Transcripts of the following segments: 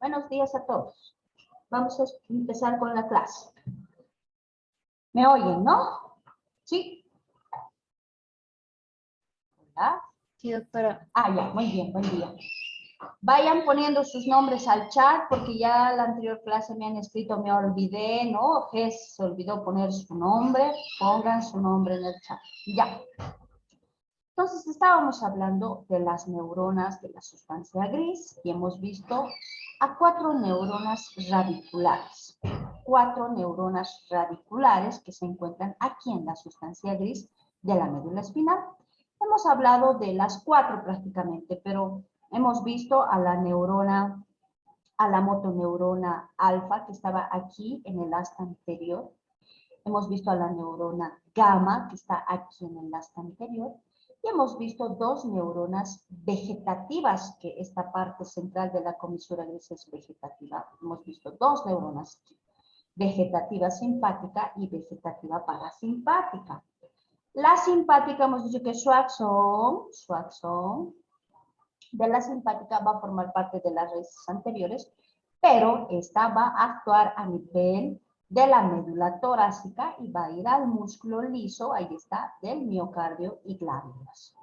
Buenos días a todos. Vamos a empezar con la clase. ¿Me oyen, no? ¿Sí? ¿Hola? Sí, doctora. Ya, muy bien, buen día. Vayan poniendo sus nombres al chat porque ya la anterior clase me han escrito, me olvidé, ¿no? Jess se olvidó poner su nombre. Pongan su nombre en el chat. Ya. Entonces estábamos hablando de las neuronas de la sustancia gris y hemos visto a 4 neuronas radiculares. 4 neuronas radiculares que se encuentran aquí en la sustancia gris de la médula espinal. Hemos hablado de las 4 prácticamente, pero hemos visto a la neurona, a la motoneurona alfa que estaba aquí en el asta anterior. Hemos visto a la neurona gamma que está aquí en el asta anterior. Y hemos visto dos neuronas vegetativas, que esta parte central de la comisura gris es vegetativa. Hemos visto dos neuronas aquí, vegetativa simpática y vegetativa parasimpática. La simpática hemos dicho que su axón de la simpática va a formar parte de las raíces anteriores, pero esta va a actuar a nivel de la médula torácica y va a ir al músculo liso, ahí está, del miocardio y glándulas.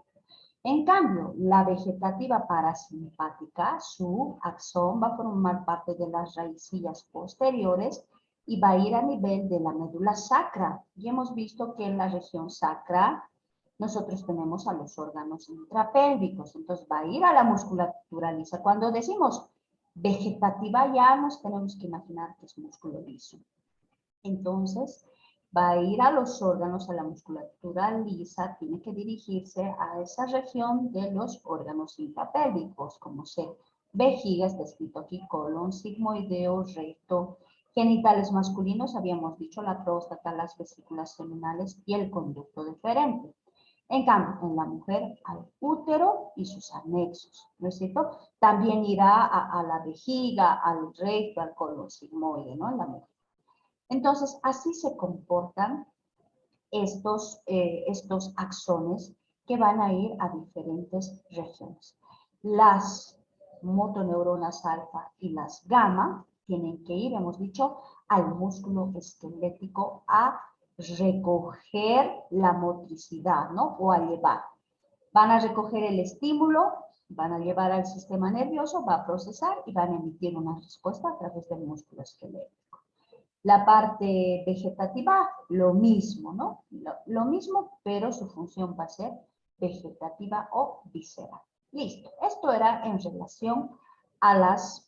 En cambio, la vegetativa parasimpática, su axón va a formar parte de las raicillas posteriores y va a ir a nivel de la médula sacra. Y hemos visto que en la región sacra nosotros tenemos a los órganos intrapélvicos, entonces va a ir a la musculatura lisa. Cuando decimos vegetativa ya nos tenemos que imaginar que es músculo liso. Entonces, va a ir a los órganos, a la musculatura lisa, tiene que dirigirse a esa región de los órganos intrapélvicos, como ser vejiga, está escrito aquí, colon, sigmoideo, recto, genitales masculinos, habíamos dicho la próstata, las vesículas seminales y el conducto deferente. En cambio, en la mujer, al útero y sus anexos, ¿no es cierto? También irá a la vejiga, al recto, al colon sigmoide, ¿no? En la mujer. Entonces, así se comportan estos axones que van a ir a diferentes regiones. Las motoneuronas alfa y las gamma tienen que ir, hemos dicho, al músculo esquelético a recoger la motricidad, ¿no? O a llevar. Van a recoger el estímulo, van a llevar al sistema nervioso, va a procesar y van a emitir una respuesta a través del músculo esquelético. La parte vegetativa, lo mismo, ¿no? Lo mismo, pero su función va a ser vegetativa o visceral. Listo. Esto era en relación a las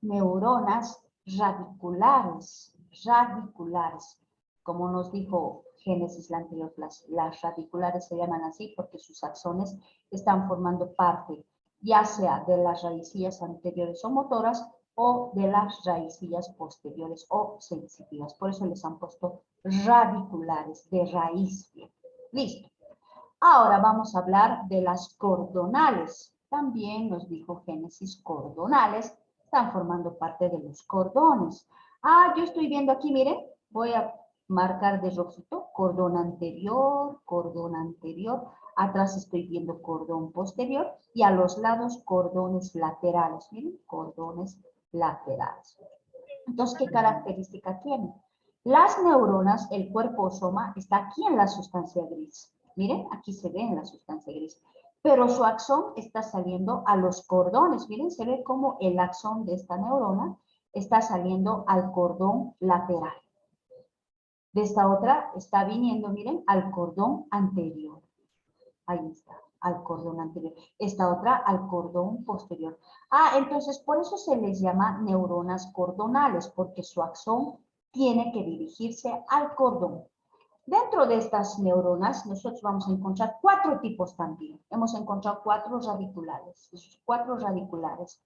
neuronas radiculares. Radiculares. Como nos dijo Génesis la anterior clase, las radiculares se llaman así porque sus axones están formando parte, ya sea de las raicillas anteriores o motoras, o de las raicillas posteriores o sensitivas. Por eso les han puesto radiculares, de raíz. Listo. Ahora vamos a hablar de las cordonales. También nos dijo Génesis cordonales. Están formando parte de los cordones. Ah, yo estoy viendo aquí, miren. Voy a marcar de rojito. Cordón anterior, cordón anterior. Atrás estoy viendo cordón posterior. Y a los lados cordones laterales. Miren, cordones laterales. Entonces, ¿qué característica tienen? Las neuronas, el cuerpo soma, está aquí en la sustancia gris. Miren, aquí se ve en la sustancia gris. Pero su axón está saliendo a los cordones. Miren, se ve como el axón de esta neurona está saliendo al cordón lateral. De esta otra está viniendo, miren, al cordón anterior. Ahí está, al cordón anterior. Esta otra al cordón posterior. Ah, entonces por eso se les llama neuronas cordonales, porque su axón tiene que dirigirse al cordón. Dentro de estas neuronas, nosotros vamos a encontrar 4 tipos también. Hemos encontrado 4 radiculares. Esos 4 radiculares.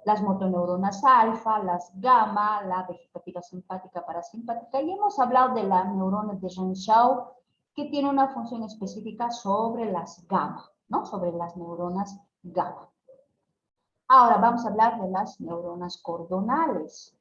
Las motoneuronas alfa, las gamma, la vegetativa simpática parasimpática. Y hemos hablado de la neurona de Renshaw, que tiene una función específica sobre las gamma, ¿no? Sobre las neuronas gamma. Ahora vamos a hablar de las neuronas cordonales.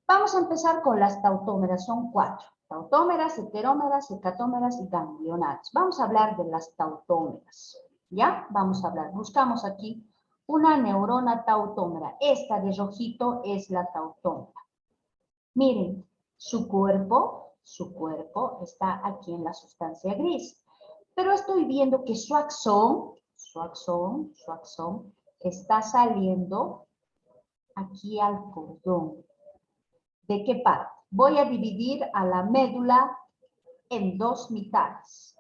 Vamos a empezar con las tautómeras, son 4. Tautómeras, heterómeras, hecatómeras y ganglionales. Vamos a hablar de las tautómeras, ¿ya? Vamos a hablar, buscamos aquí una neurona tautómera. Esta de rojito es la tautómera. Miren, su cuerpo está aquí en la sustancia gris. Pero estoy viendo que su axón está saliendo aquí al cordón. ¿De qué parte? Voy a dividir a la médula en 2 mitades.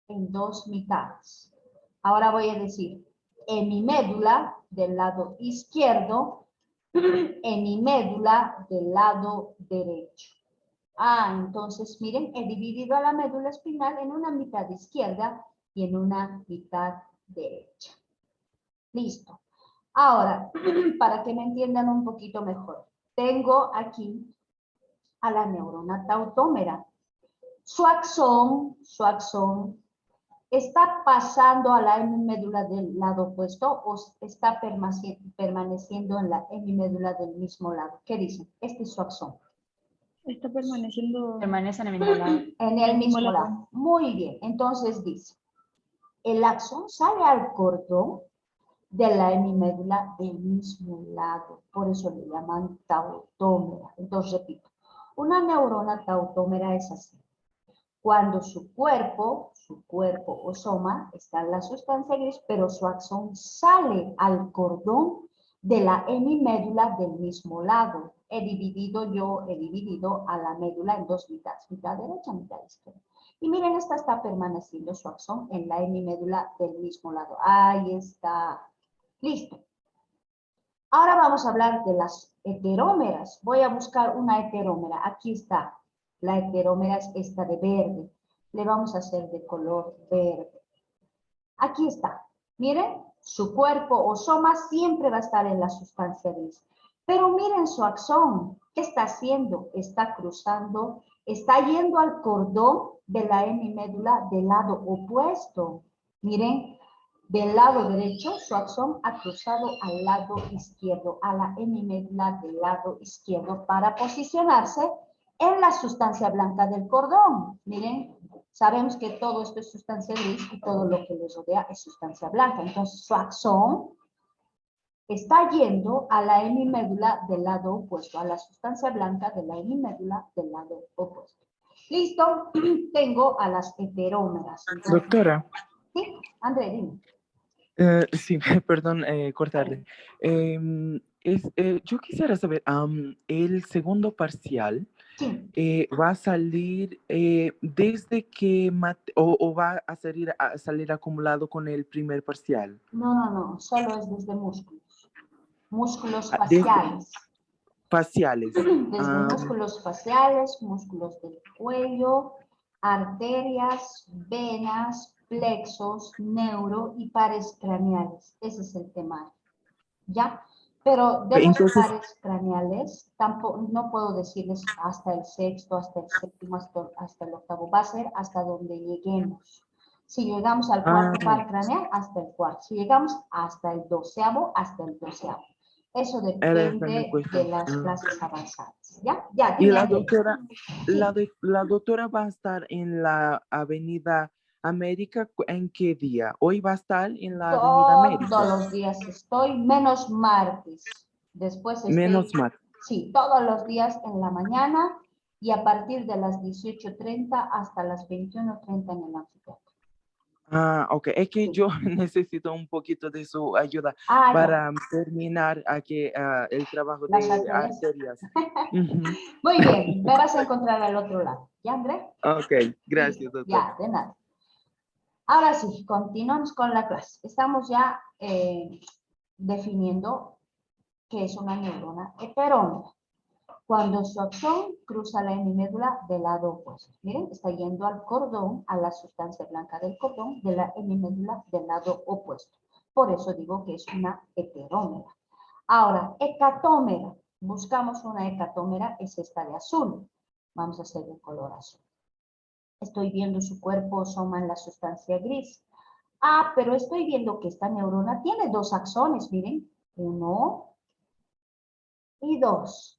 En 2 mitades. Ahora voy a decir, en mi médula del lado izquierdo, en mi médula del lado derecho. Entonces, miren, he dividido a la médula espinal en una mitad izquierda y en una mitad derecha. Listo. Ahora, para que me entiendan un poquito mejor, tengo aquí a la neurona tautómera. Su axón está pasando a la hemimédula del lado opuesto o está permaneciendo en la hemimédula del mismo lado. ¿Qué dicen? Este es su axón. Está permaneciendo Permanece en el mismo lado. En el mismo lado. Muy bien. Entonces dice, el axón sale al cordón de la hemimédula del mismo lado. Por eso le llaman tautómera. Entonces repito, una neurona tautómera es así. Cuando su cuerpo o soma está en la sustancia gris, pero su axón sale al cordón de la hemimédula del mismo lado. He dividido a la médula en dos mitades, mitad derecha, mitad izquierda. Y miren, esta está permaneciendo su axón en la hemimédula del mismo lado. Ahí está. Listo. Ahora vamos a hablar de las heterómeras. Voy a buscar una heterómera. Aquí está. La heterómera es esta de verde. Le vamos a hacer de color verde. Aquí está. Miren, su cuerpo o soma siempre va a estar en la sustancia gris. Pero miren su axón. ¿Qué está haciendo? Está cruzando, está yendo al cordón de la hemimédula del lado opuesto. Miren, del lado derecho, su axón ha cruzado al lado izquierdo, a la hemimédula del lado izquierdo para posicionarse en la sustancia blanca del cordón. Miren, sabemos que todo esto es sustancia gris y todo lo que les rodea es sustancia blanca. Entonces, su axón está yendo a la hemimédula del lado opuesto, a la sustancia blanca de la hemimédula del lado opuesto. ¿Listo? Tengo a las heterómeras. Entonces, Doctora. ¿sí? André, dime. Sí, perdón cortarle. Yo quisiera saber, el segundo parcial Sí. va a salir desde que o va a salir acumulado con el primer parcial. No, solo es desde músculos. Músculos Desde faciales. faciales. Desde músculos faciales, músculos del cuello, arterias, venas, plexos, neuro y pares craneales. Ese es el temario. ¿Ya? Pero de los pares craneales, tampoco, no puedo decirles hasta el sexto, hasta el séptimo, hasta el octavo. Va a ser hasta donde lleguemos. Si llegamos al cuarto par craneal, hasta el cuarto. Si llegamos hasta el 12avo, hasta el 12avo. Eso depende de las clases avanzadas. ¿Ya? Ya, y dime, la Andrés. doctora, Sí. la doctora va a estar en la Avenida América, ¿en qué día? Hoy va a estar en la Avenida América. Todos los días estoy, menos martes. Después estoy, Menos mal. sí, todos los días en la mañana y a partir de las 18:30 hasta las 21:30 en el anfiteatro. Ok, es que Sí. yo necesito un poquito de su ayuda Ya. para terminar aquí el trabajo Las de arterias. arterias. Ujú. Muy bien, me vas a encontrar al otro lado. ¿Ya, André? Ok, gracias, Listo. doctora. Ya, de nada. Ahora sí, continuamos con la clase. Estamos ya definiendo qué es una neurona heterómera. Cuando su axón cruza la hemimédula del lado opuesto. Miren, está yendo al cordón, a la sustancia blanca del cordón de la hemimédula del lado opuesto. Por eso digo que es una heterómera. Ahora, hecatómera. Buscamos una hecatómera, es esta de azul. Vamos a hacer de color azul. Estoy viendo su cuerpo soma en la sustancia gris. Pero estoy viendo que esta neurona tiene dos axones, miren. 1 y 2.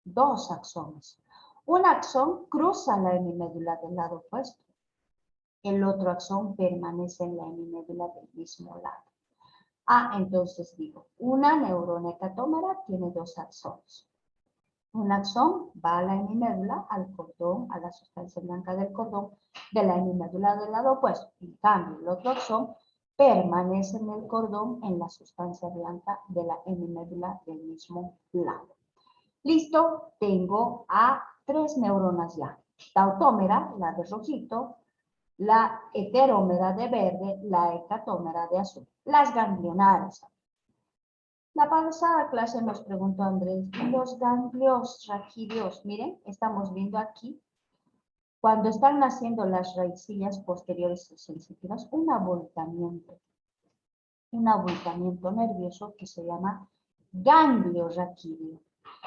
Dos axones. Un axón cruza la hemimédula del lado opuesto. El otro axón permanece en la hemimédula del mismo lado. Entonces digo, una neurona hecatómera tiene dos axones. Un axón va a la hemimédula, al cordón, a la sustancia blanca del cordón de la hemimédula del lado opuesto. En cambio, el otro axón permanece en el cordón en la sustancia blanca de la hemimédula del mismo lado. Listo, tengo a 3 neuronas ya. Tautómera, la de rojito, la heterómera de verde, la hecatómera de azul. Las ganglionares. La pasada clase nos preguntó Andrés, los ganglios raquídeos, miren, estamos viendo aquí, cuando están naciendo las raicillas posteriores sensitivas, un abultamiento nervioso que se llama ganglio raquídeo.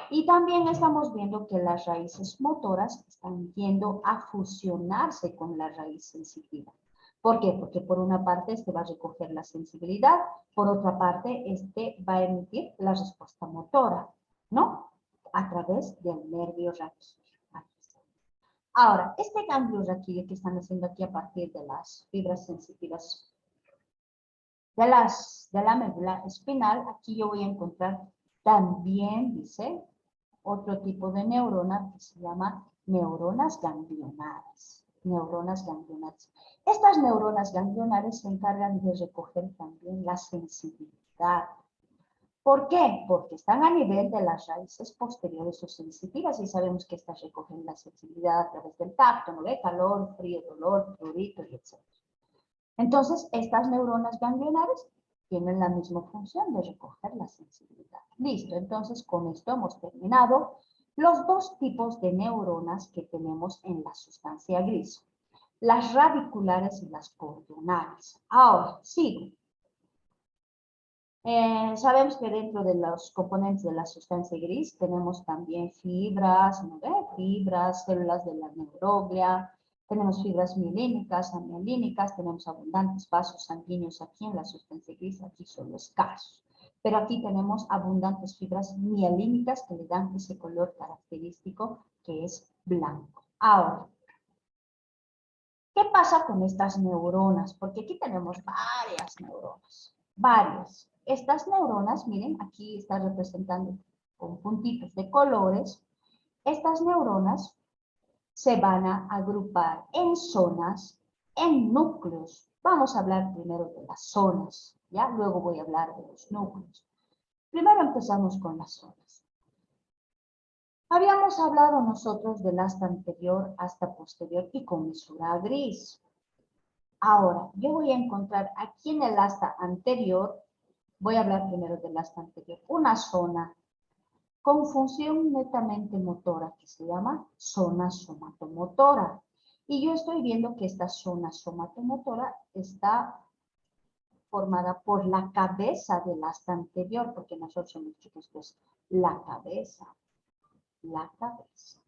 Y también estamos viendo que las raíces motoras están yendo a fusionarse con la raíz sensitiva. ¿Por qué? Porque por una parte este va a recoger la sensibilidad, por otra parte este va a emitir la respuesta motora, ¿no? A través del nervio raquídeo. Aquí está. Ahora, este ganglio raquídeo que están haciendo aquí a partir de las fibras sensitivas de la médula espinal, aquí yo voy a encontrar también, dice, otro tipo de neurona que se llama neuronas ganglionares. Neuronas ganglionares. Estas neuronas ganglionares se encargan de recoger también la sensibilidad. ¿Por qué? Porque están a nivel de las raíces posteriores o sensitivas y sabemos que estas recogen la sensibilidad a través del tacto, ¿no ve? Calor, frío, dolor, prurito y etc. Entonces, estas neuronas ganglionares tienen la misma función de recoger la sensibilidad. Listo, entonces con esto hemos terminado los dos tipos de neuronas que tenemos en la sustancia gris. Las radiculares y las cordonales. Ahora, sigo. Sabemos que dentro de los componentes de la sustancia gris tenemos también fibras, ¿no ve? Fibras, células de la neuroglia, tenemos fibras mielínicas, amialínicas, tenemos abundantes vasos sanguíneos aquí en la sustancia gris, aquí son los escasos. Pero aquí tenemos abundantes fibras mielínicas que le dan ese color característico que es blanco. Ahora, ¿qué pasa con estas neuronas? Porque aquí tenemos varias neuronas, varias. Estas neuronas, miren, aquí está representando con puntitos de colores. Estas neuronas se van a agrupar en zonas, en núcleos. Vamos a hablar primero de las zonas, ¿ya? Luego voy a hablar de los núcleos. Primero empezamos con las zonas. Habíamos hablado nosotros del asta anterior, asta posterior y comisura gris. Ahora, yo voy a encontrar aquí en el asta anterior, voy a hablar primero del asta anterior, una zona con función netamente motora que se llama zona somatomotora. Y yo estoy viendo que esta zona somatomotora está formada por la cabeza del asta anterior, porque nosotros hemos dicho que esto es la cabeza. La cabeza.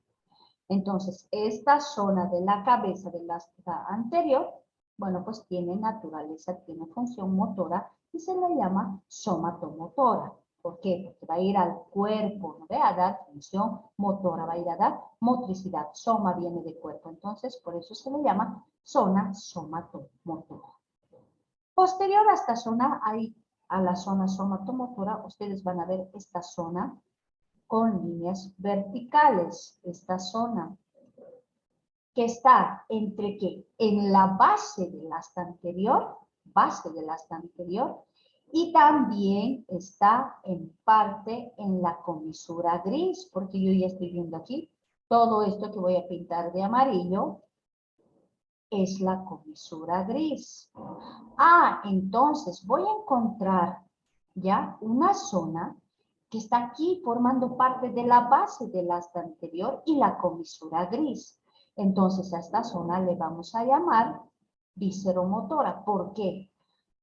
Entonces, esta zona de la cabeza del asta anterior, bueno, pues tiene naturaleza, tiene función motora y se le llama somatomotora. ¿Por qué? Porque va a ir al cuerpo, ¿no ve? A dar función motora, va a ir a dar motricidad. Soma viene de cuerpo, entonces por eso se le llama zona somatomotora. Posterior a esta zona, a la zona somatomotora, ustedes van a ver esta zona con líneas verticales, esta zona que está entre qué, en la base del asta anterior, y también está en parte en la comisura gris, porque yo ya estoy viendo aquí, todo esto que voy a pintar de amarillo es la comisura gris. Ah, entonces voy a encontrar ya una zona que está aquí formando parte de la base del asta anterior y la comisura gris. Entonces a esta zona le vamos a llamar visceromotora. ¿Por qué?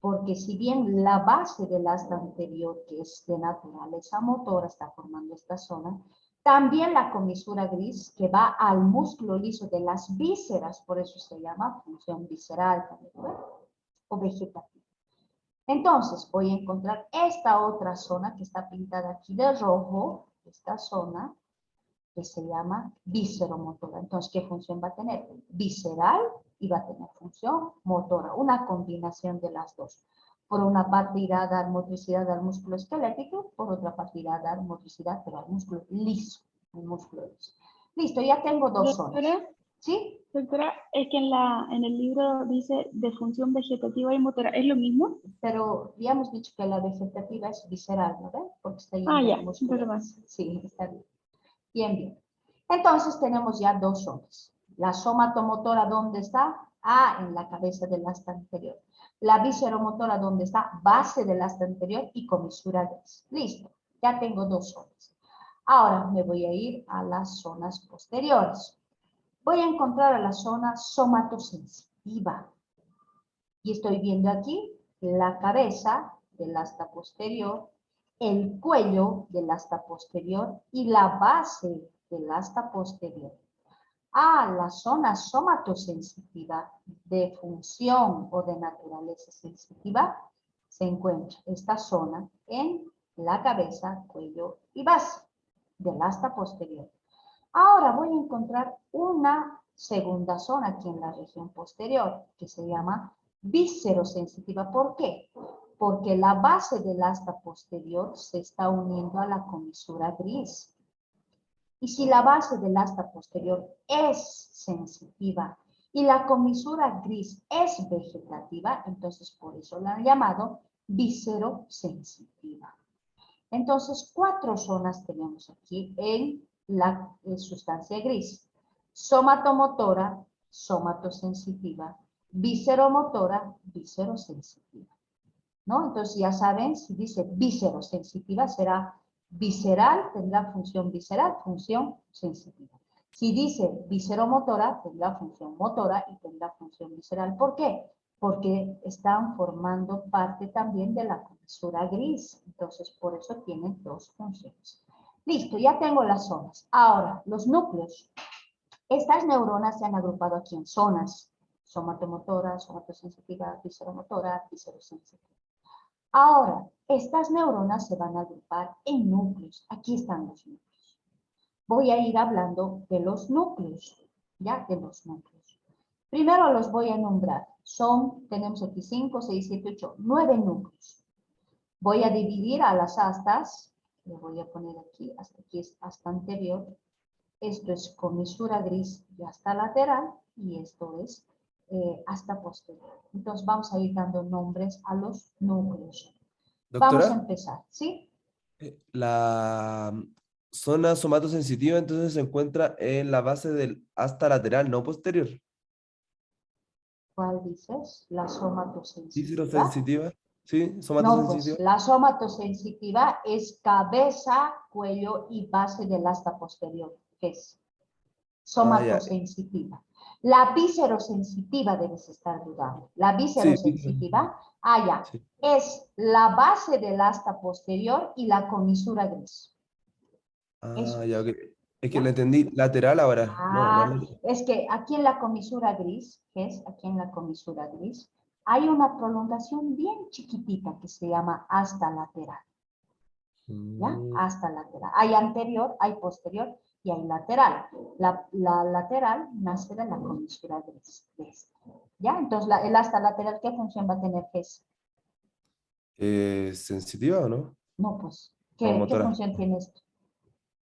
Porque si bien la base del asta anterior, que es de naturaleza motora, está formando esta zona, también la comisura gris, que va al músculo liso de las vísceras, por eso se llama función visceral también, ¿no? O vegetativa. Entonces, voy a encontrar esta otra zona que está pintada aquí de rojo, esta zona que se llama visceromotora. Entonces, ¿qué función va a tener? Visceral y va a tener función motora, una combinación de las dos. Por una parte irá a dar motricidad al músculo esquelético, por otra parte irá a dar motricidad pero al músculo liso, Listo, ya tengo dos zonas. Doctora, ¿Sí? doctora, es que en el libro dice de función vegetativa y motora, ¿es lo mismo? Pero ya hemos dicho que la vegetativa es visceral, ¿no ven? Porque está yendo Ah, al ya, músculo. perdón. Sí, está bien. Bien, bien. Entonces tenemos ya dos zonas. La somatomotora, ¿dónde está? Ah, en la cabeza del asta anterior. La visceromotora, ¿dónde está? Base del asta anterior y comisura gris. Listo, ya tengo dos zonas. Ahora me voy a ir a las zonas posteriores. Voy a encontrar a la zona somatosensitiva. Y estoy viendo aquí la cabeza del asta posterior el cuello del asta posterior y la base del asta posterior. La zona somatosensitiva de función o de naturaleza sensitiva se encuentra esta zona en la cabeza, cuello y base del asta posterior. Ahora voy a encontrar una segunda zona aquí en la región posterior que se llama viscerosensitiva. ¿Por qué? Porque la base del asta posterior se está uniendo a la comisura gris. Y si la base del asta posterior es sensitiva y la comisura gris es vegetativa, entonces por eso la han llamado viscerosensitiva. Entonces, 4 zonas tenemos aquí en la sustancia gris. Somatomotora, somatosensitiva. Visceromotora, viscerosensitiva. ¿No? Entonces ya saben, si dice viscerosensitiva será visceral, tendrá función visceral, función sensitiva. Si dice visceromotora, tendrá función motora y tendrá función visceral. ¿Por qué? Porque están formando parte también de la comisura gris. Entonces, por eso tienen 2 funciones. Listo, ya tengo las zonas. Ahora, los núcleos. Estas neuronas se han agrupado aquí en zonas. Somatomotora, somatosensitiva, visceromotora, viscerosensitiva. Ahora, estas neuronas se van a agrupar en núcleos. Aquí están los núcleos. Voy a ir hablando de los núcleos, ¿ya? De los núcleos. Primero los voy a nombrar. Tenemos aquí 5, 6, 7, 8, 9 núcleos. Voy a dividir a las astas. Le voy a poner aquí, hasta aquí es asta anterior. Esto es comisura gris y asta lateral. Y esto es asta posterior. Entonces vamos a ir dando nombres a los núcleos. Doctora, Vamos a empezar, ¿sí? la zona somatosensitiva entonces se encuentra en la base del asta lateral, no posterior. ¿Cuál dices? La somatosensitiva. Viscerosensitiva, sí, No, pues somatosensitiva. la somatosensitiva es cabeza, cuello y base del asta posterior, que es somatosensitiva. La viscerosensitiva debes estar dudando. La viscerosensitiva, ya, Sí. es la base del asta posterior y la comisura gris. Eso Ya, es. ok. Es que ¿Ya? le entendí lateral ahora. No, no. Es que aquí en la comisura gris, que es aquí en la comisura gris, hay una prolongación bien chiquitita que se llama asta lateral. ¿Ya? Asta lateral. Hay anterior, hay posterior y hay lateral. La lateral nace de la comisura gris. ¿Ya? Entonces, el asta lateral, ¿qué función va a tener GES? ¿Sensitiva o no? No, pues, O ¿qué motora. función tiene esto?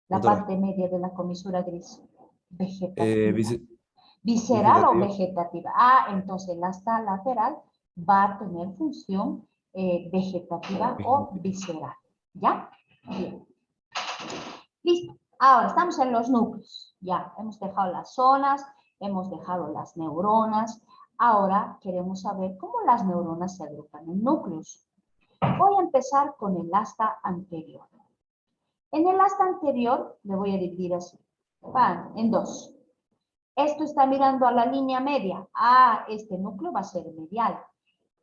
La Motora. parte media de la comisura gris. Vegetativa. Visi- ¿Visceral o vegetativa. vegetativa? Entonces el asta lateral va a tener función vegetativa o visceral. ¿Ya? Bien. Listo. Ahora estamos en los núcleos. Ya, hemos dejado las zonas, hemos dejado las neuronas. Ahora queremos saber cómo las neuronas se agrupan en núcleos. Voy a empezar con el asta anterior. En el asta anterior le voy a dividir así, en 2. Esto está mirando a la línea media. Este núcleo va a ser medial.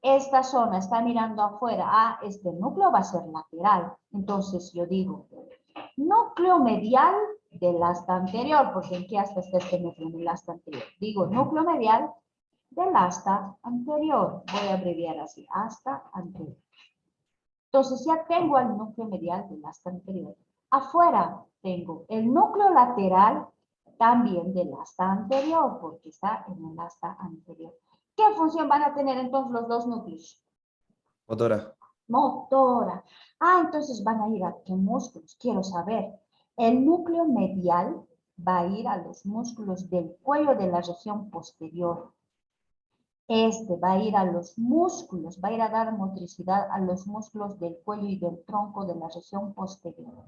Esta zona está mirando afuera. Este núcleo va a ser lateral. Entonces yo digo, núcleo medial del asta anterior, porque ¿en qué asta está este núcleo? En el asta anterior. Digo, núcleo medial del asta anterior. Voy a abreviar así, asta anterior. Entonces ya tengo el núcleo medial del asta anterior. Afuera tengo el núcleo lateral también del asta anterior, porque está en el asta anterior. ¿Qué función van a tener entonces los 2 núcleos? Motora. Motora. Entonces van a ir a qué músculos, quiero saber. El núcleo medial va a ir a los músculos del cuello de la región posterior. Este va a ir a los músculos, va a ir a dar motricidad a los músculos del cuello y del tronco de la región posterior.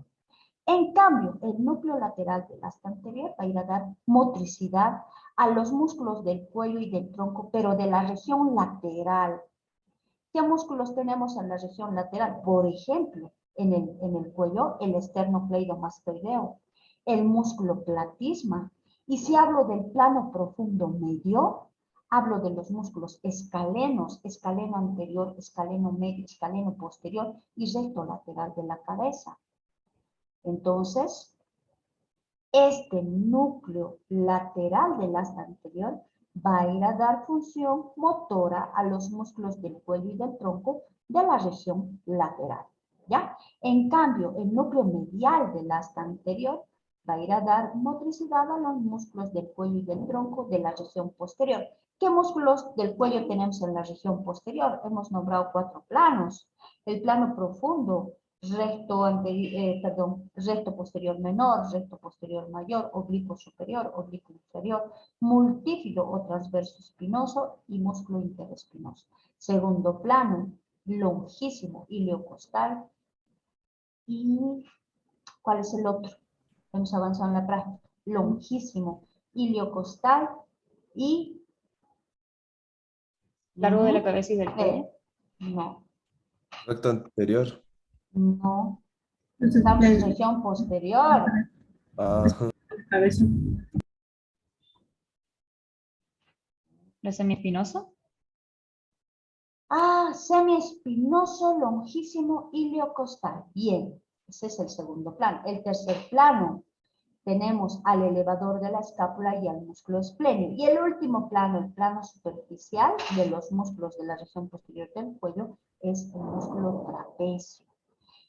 En cambio, el núcleo lateral del asta anterior va a ir a dar motricidad a los músculos del cuello y del tronco, pero de la región lateral. ¿Qué músculos tenemos en la región lateral? Por ejemplo, en el cuello, el esternocleidomastoideo, el músculo platisma. Y si hablo del plano profundo medio, Hablo de los músculos escalenos, escaleno anterior, escaleno medio, escaleno posterior y recto lateral de la cabeza. Entonces, este núcleo lateral del asta anterior va a ir a dar función motora a los músculos del cuello y del tronco de la región lateral, ¿ya? En cambio, el núcleo medial del asta anterior va a ir a dar motricidad a los músculos del cuello y del tronco de la región posterior. ¿Qué músculos del cuello tenemos en la región posterior? Hemos nombrado 4 planos. El plano profundo, recto posterior menor, recto posterior mayor, oblicuo superior, oblicuo inferior, multífido o transverso espinoso y músculo interespinoso. Segundo plano, longísimo, iliocostal. ¿Y cuál es el otro? Hemos avanzado en la práctica. Longísimo, iliocostal y... Largo de la cabeza y del cuello. No, Recto anterior. no. Estamos en región posterior. Ah, Cabeza. ¿La semiespinosa? Ah, semiespinoso, longísimo, iliocostal. Bien, ese es el segundo plano. El tercer plano, tenemos al elevador de la escápula y al músculo esplenio. Y el último plano, el plano superficial de los músculos de la región posterior del cuello, es el músculo trapecio.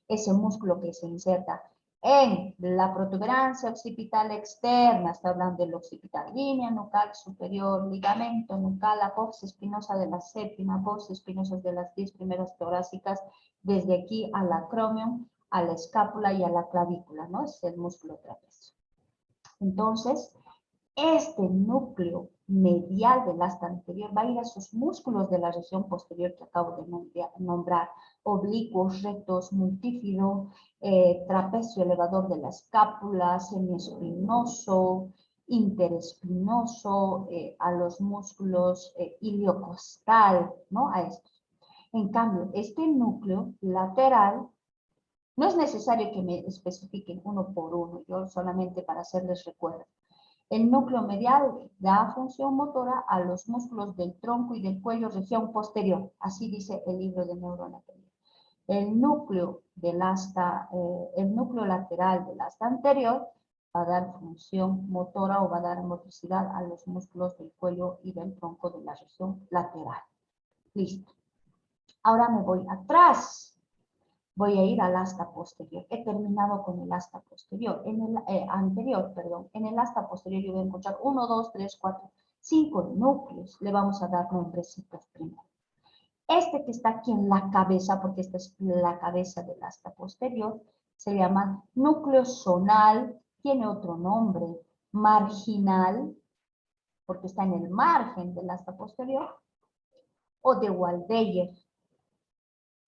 Ese músculo que se inserta en la protuberancia occipital externa, está hablando del occipital, línea nucal superior, ligamento nucal, apófisis espinosa de la séptima, apófisis espinosos de las 10 primeras torácicas, desde aquí al acromion, a la escápula y a la clavícula, ¿no? Es el músculo trapecio. Entonces, este núcleo medial del asta anterior va a ir a sus músculos de la región posterior que acabo de nombrar, oblicuos, rectos, multífido, trapecio elevador de la escápula, semiespinoso, interespinoso, a los músculos iliocostal, ¿no? A estos. En cambio, este núcleo lateral, no es necesario que me especifiquen uno por uno, yo solamente para hacerles recuerdo. El núcleo medial da función motora a los músculos del tronco y del cuello, región posterior. Así dice el libro de neuroanatomía. El núcleo lateral del asta anterior va a dar función motora o va a dar motricidad a los músculos del cuello y del tronco de la región lateral. Listo. Ahora me voy atrás. Voy a ir al asta posterior. He terminado con el asta posterior. En el anterior, perdón. En el asta posterior yo voy a encontrar 1, 2, 3, 4, 5 núcleos. Le vamos a dar nombrecitos primero. Este que está aquí en la cabeza, porque esta es la cabeza del asta posterior, se llama núcleo zonal. Tiene otro nombre. Marginal, porque está en el margen del asta posterior. O de Waldeyer.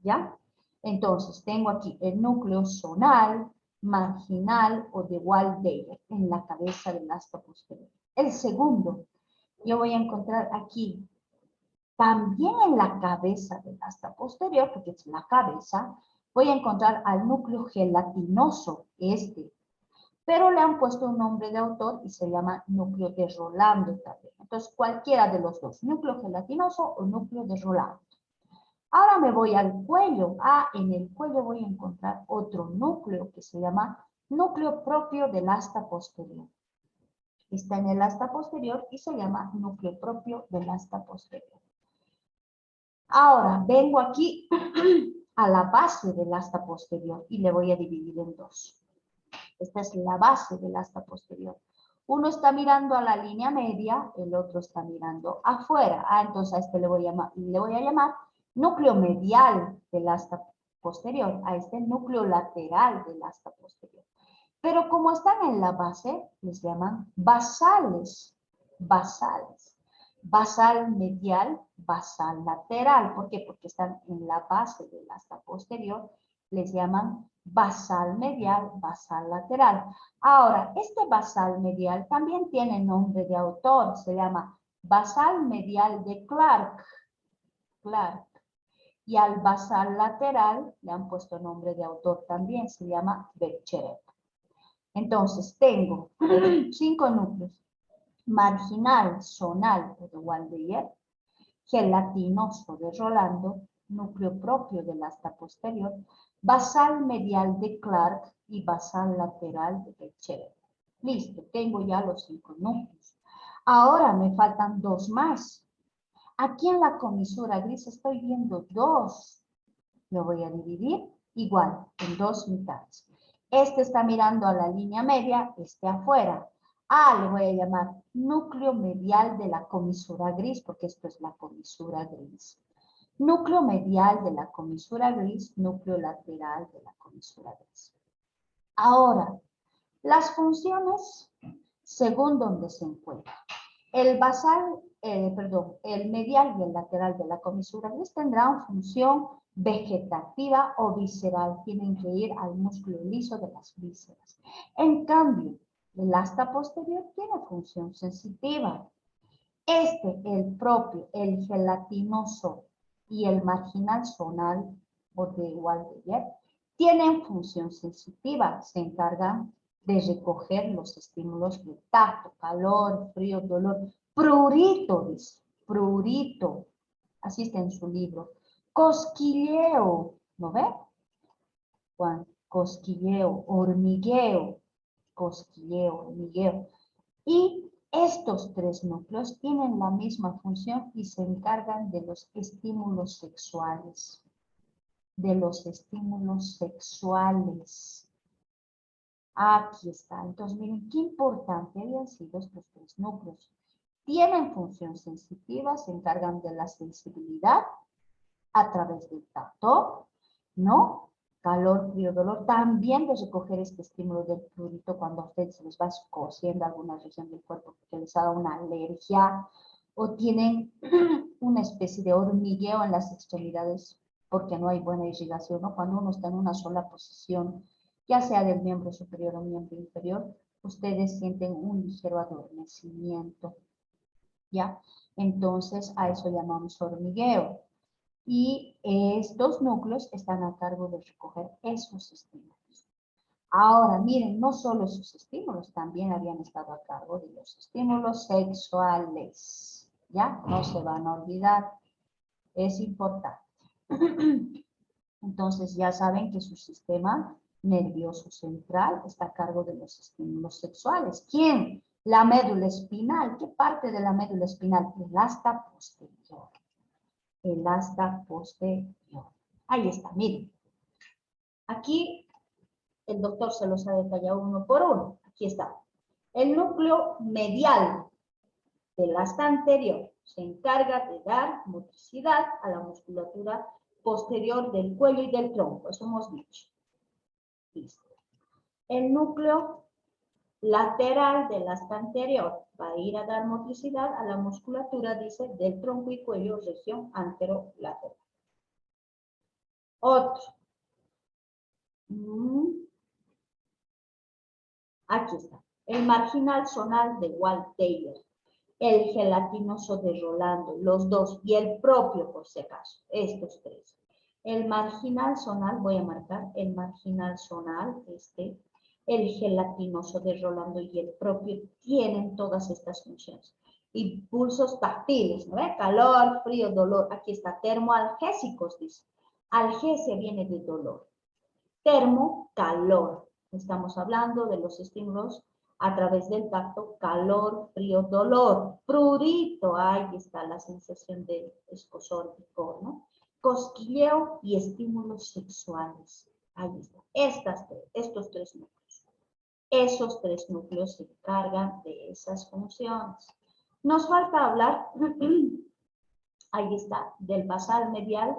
¿Ya? Entonces, tengo aquí el núcleo zonal, marginal o de Waldeyer en la cabeza del asta posterior. El segundo, yo voy a encontrar aquí, también en la cabeza del asta posterior, porque es la cabeza, voy a encontrar al núcleo gelatinoso, pero le han puesto un nombre de autor y se llama núcleo de Rolando también. Entonces, cualquiera de los dos, núcleo gelatinoso o núcleo de Rolando. Ahora me voy al cuello. En el cuello voy a encontrar otro núcleo que se llama núcleo propio del asta posterior. Está en el asta posterior y se llama núcleo propio del asta posterior. Ahora vengo aquí a la base del asta posterior y le voy a dividir en dos. Esta es la base del asta posterior. Uno está mirando a la línea media, el otro está mirando afuera. Entonces a este le voy a llamar núcleo medial del asta posterior, a este núcleo lateral del asta posterior. Pero como están en la base, les llaman basales. Basales. Basal medial, basal lateral. ¿Por qué? Porque están en la base del asta posterior. Les llaman basal medial, basal lateral. Ahora, este basal medial también tiene nombre de autor. Se llama basal medial de Clark. Clark. Y al basal lateral le han puesto nombre de autor también, se llama Becquerel. Entonces, tengo 5 núcleos. marginal zonal o de Waldeyer, gelatinoso de Rolando, núcleo propio del asta posterior, basal medial de Clark y basal lateral de Bechet. Listo, tengo ya los 5 núcleos. Ahora me faltan 2 más. Aquí en la comisura gris estoy viendo 2. Lo voy a dividir igual en 2 mitades. Este está mirando a la línea media, este afuera. Le voy a llamar núcleo medial de la comisura gris, porque esto es la comisura gris. Núcleo medial de la comisura gris, núcleo lateral de la comisura gris. Ahora, las funciones según donde se encuentra. El basal, el medial y el lateral de la comisura gris tendrán función vegetativa o visceral. Tienen que ir al músculo liso de las vísceras. En cambio, el asta posterior tiene función sensitiva. El propio, el gelatinoso y el marginal zonal o de Waldeyer tienen función sensitiva. Se encargan de recoger los estímulos de tacto, calor, frío, dolor. Prurito, dice, prurito. Así está en su libro. Cosquilleo, ¿no ve? Cosquilleo, hormigueo, cosquilleo, hormigueo. Y estos 3 núcleos tienen la misma función y se encargan de los estímulos sexuales. De los estímulos sexuales. Aquí está. Entonces, miren qué importante habían sido estos 3 núcleos. Tienen función sensitiva, se encargan de la sensibilidad a través del tacto, ¿no? Calor, frío, dolor. También de recoger este estímulo del prurito cuando a ustedes se les va cosiendo alguna región del cuerpo porque les haga una alergia o tienen una especie de hormigueo en las extremidades porque no hay buena irrigación, ¿no? Cuando uno está en una sola posición, ya sea del miembro superior o miembro inferior, ustedes sienten un ligero adormecimiento, ¿ya? Entonces, a eso llamamos hormigueo. Y estos núcleos están a cargo de recoger esos estímulos. Ahora, miren, no solo esos estímulos, también habían estado a cargo de los estímulos sexuales. ¿Ya? No se van a olvidar. Es importante. Entonces, ya saben que su sistema nervioso central está a cargo de los estímulos sexuales. ¿Quién? La médula espinal. ¿Qué parte de la médula espinal? El asta posterior. El asta posterior. Ahí está, miren. Aquí el doctor se los ha detallado uno por uno. Aquí está. El núcleo medial del asta anterior se encarga de dar motricidad a la musculatura posterior del cuello y del tronco. Eso hemos dicho. Listo. El núcleo lateral del asta anterior va a ir a dar motricidad a la musculatura, dice, del tronco y cuello, región anterolateral. Otro. Aquí está. El marginal zonal de Wald-Taylor. El gelatinoso de Rolando. Los 2. Y el propio, por si acaso. Estos 3. El marginal zonal, voy a marcar. El marginal zonal, el gelatinoso de Rolando y el propio tienen todas estas funciones. Impulsos táctiles, ¿no ve? Calor, frío, dolor. Aquí está. Termoalgésicos, dice. Algesia viene de dolor. Termo, calor. Estamos hablando de los estímulos a través del tacto, calor, frío, dolor. Prurito, ahí está la sensación de escozor, picor, ¿no? Cosquilleo y estímulos sexuales. Ahí está. Estos 3 núcleos. Esos 3 núcleos se encargan de esas funciones. Nos falta hablar, ahí está, del basal medial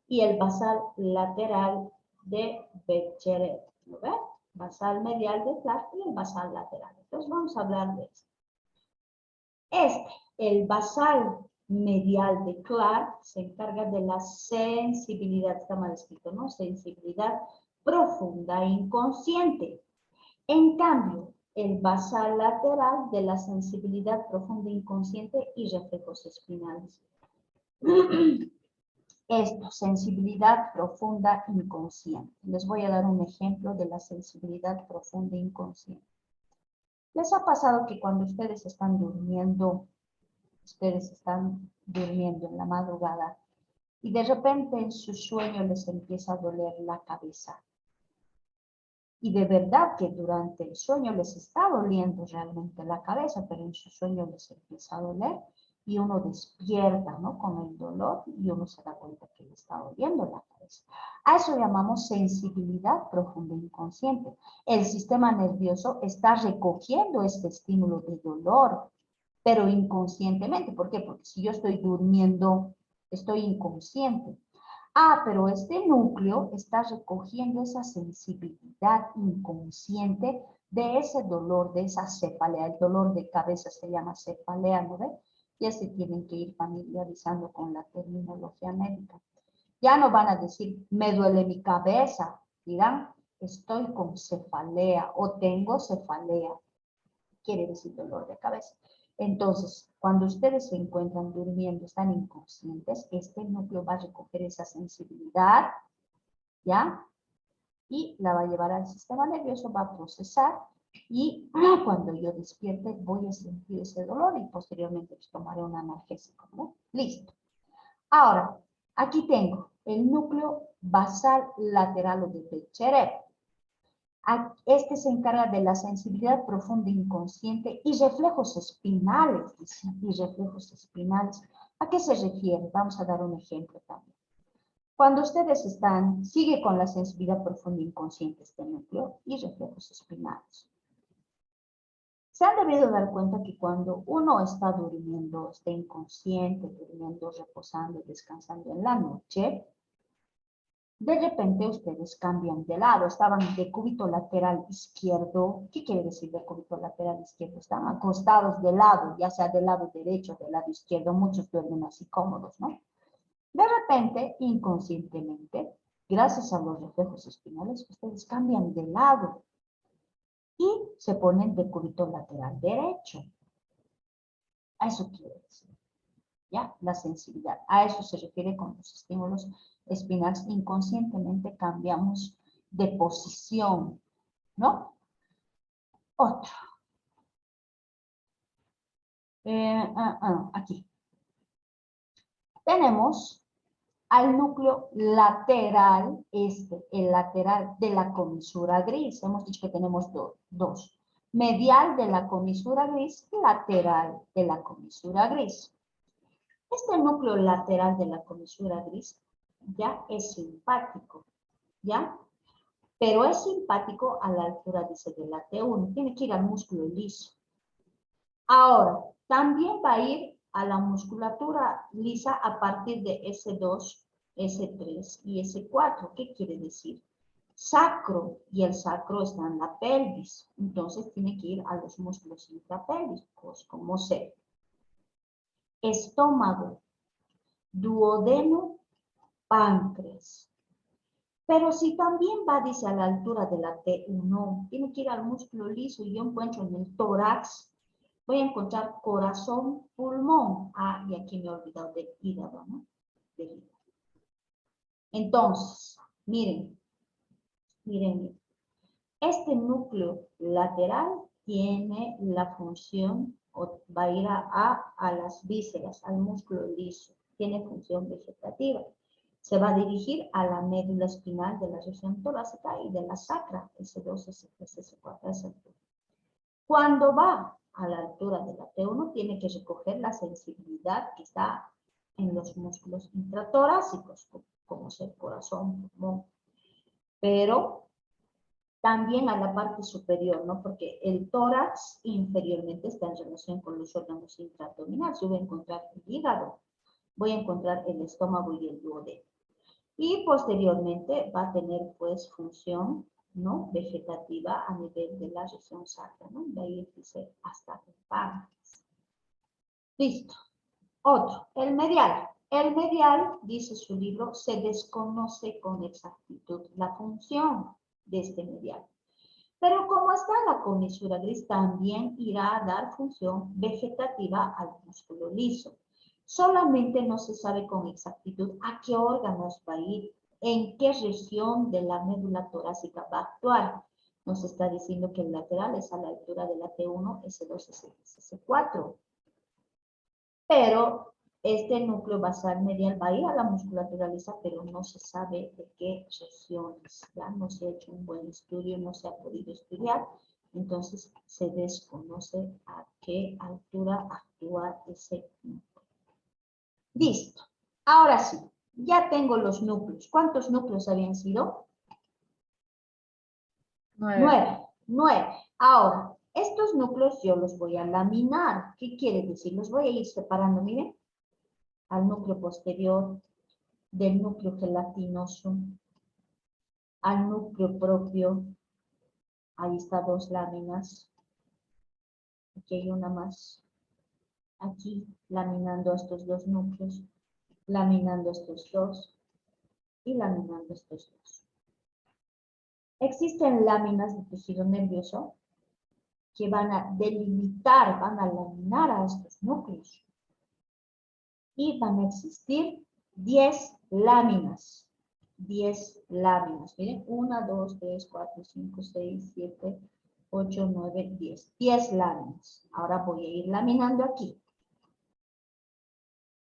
y el basal lateral de Bechet, ¿no ve? Basal medial de Clark y el basal lateral. Entonces vamos a hablar de esto. El basal medial de Clark se encarga de la sensibilidad, está mal escrito, ¿no? Sensibilidad profunda e inconsciente. En cambio, el basal lateral de la sensibilidad profunda e inconsciente y reflejos espinales. Sensibilidad profunda inconsciente. Les voy a dar un ejemplo de la sensibilidad profunda inconsciente. ¿Les ha pasado que cuando ustedes están durmiendo en la madrugada y de repente en su sueño les empieza a doler la cabeza? Y de verdad que durante el sueño les está doliendo realmente la cabeza, pero en su sueño les empieza a doler y uno despierta, ¿no? Con el dolor y uno se da cuenta que le está doliendo la cabeza. A eso llamamos sensibilidad profunda inconsciente. El sistema nervioso está recogiendo este estímulo de dolor, pero inconscientemente. ¿Por qué? Porque si yo estoy durmiendo, estoy inconsciente. Pero este núcleo está recogiendo esa sensibilidad inconsciente de ese dolor, de esa cefalea. El dolor de cabeza se llama cefalea, ¿no ve? Ya se tienen que ir familiarizando con la terminología médica. Ya no van a decir, me duele mi cabeza. Dirán, estoy con cefalea o tengo cefalea. Quiere decir dolor de cabeza. Entonces, cuando ustedes se encuentran durmiendo, están inconscientes, este núcleo va a recoger esa sensibilidad, ¿ya? Y la va a llevar al sistema nervioso, va a procesar, y cuando yo despierte voy a sentir ese dolor y posteriormente pues, tomaré un analgésico, ¿no? Listo. Ahora, aquí tengo el núcleo basal lateral o del cerebro. Este se encarga de la sensibilidad profunda inconsciente y reflejos espinales, dice, y reflejos espinales. ¿A qué se refiere? Vamos a dar un ejemplo también. Cuando ustedes sigue con la sensibilidad profunda inconsciente este núcleo y reflejos espinales. Se han debido dar cuenta que cuando uno está durmiendo, está inconsciente, durmiendo, reposando, descansando en la noche, de repente ustedes cambian de lado, estaban de cúbito lateral izquierdo. ¿Qué quiere decir de cúbito lateral izquierdo? Están acostados de lado, ya sea del lado derecho o del lado izquierdo. Muchos duermen así cómodos, ¿no? De repente, inconscientemente, gracias a los reflejos espinales, ustedes cambian de lado y se ponen de cúbito lateral derecho. A eso quiere decir, ¿ya? La sensibilidad. A eso se refiere con los estímulos espinales. Inconscientemente cambiamos de posición, ¿no? Otro. Aquí. Tenemos al núcleo lateral, el lateral de la comisura gris. Hemos dicho que tenemos dos. Medial de la comisura gris y lateral de la comisura gris. Este núcleo lateral de la comisura gris ya es simpático, ¿ya? Pero es simpático a la altura, dice, de la T1. Tiene que ir al músculo liso. Ahora, también va a ir a la musculatura lisa a partir de S2, S3 y S4. ¿Qué quiere decir? Sacro, y el sacro está en la pelvis. Entonces tiene que ir a los músculos intrapélvicos, como C. Estómago, duodeno, páncreas. Pero si también va, dice, a la altura de la T1, tiene que ir al músculo liso y yo encuentro en el tórax, voy a encontrar corazón, pulmón. Y aquí me he olvidado del hígado, ¿no? Del hígado. Entonces, miren. Este núcleo lateral tiene la función, o va a ir a las vísceras, al músculo liso. Tiene función vegetativa. Se va a dirigir a la médula espinal de la región torácica y de la sacra, S2, S3, S4, S5. Cuando va a la altura de la T1, tiene que recoger la sensibilidad que está en los músculos intratorácicos, como es el corazón, pulmón. Pero también a la parte superior, ¿no? Porque el tórax inferiormente está en relación con los órganos intraabdominales. Yo voy a encontrar el hígado, voy a encontrar el estómago y el duodeno. Y posteriormente va a tener, pues, función, ¿no? Vegetativa a nivel de la región sacra, ¿no? De ahí dice hasta el páncreas. Listo. Otro, el medial. El medial, dice su libro, se desconoce con exactitud la función de este medial. Pero como está en la comisura gris, también irá a dar función vegetativa al músculo liso. Solamente no se sabe con exactitud a qué órganos va a ir, en qué región de la médula torácica va a actuar. Nos está diciendo que el lateral es a la altura de la T1, S2, S3, S4. Pero este núcleo basal medial va a ir a la musculatura lisa, pero no se sabe de qué regiones. Ya no se ha hecho un buen estudio, no se ha podido estudiar. Entonces se desconoce a qué altura actúa ese núcleo. Listo. Ahora sí, ya tengo los núcleos. ¿Cuántos núcleos habían sido? 9. 9. Ahora, estos núcleos yo los voy a laminar. ¿Qué quiere decir? Los voy a ir separando, miren. Al núcleo posterior, del núcleo gelatinoso, al núcleo propio. Ahí está 2 láminas. Aquí hay una más. Aquí, laminando estos 2 núcleos, laminando estos 2 y laminando estos 2. Existen láminas de tejido nervioso que van a delimitar, van a laminar a estos núcleos. Y van a existir 10 láminas. 10 láminas. Miren, 1, 2, 3, 4, 5, 6, 7, 8, 9, 10. 10 láminas. Ahora voy a ir laminando aquí.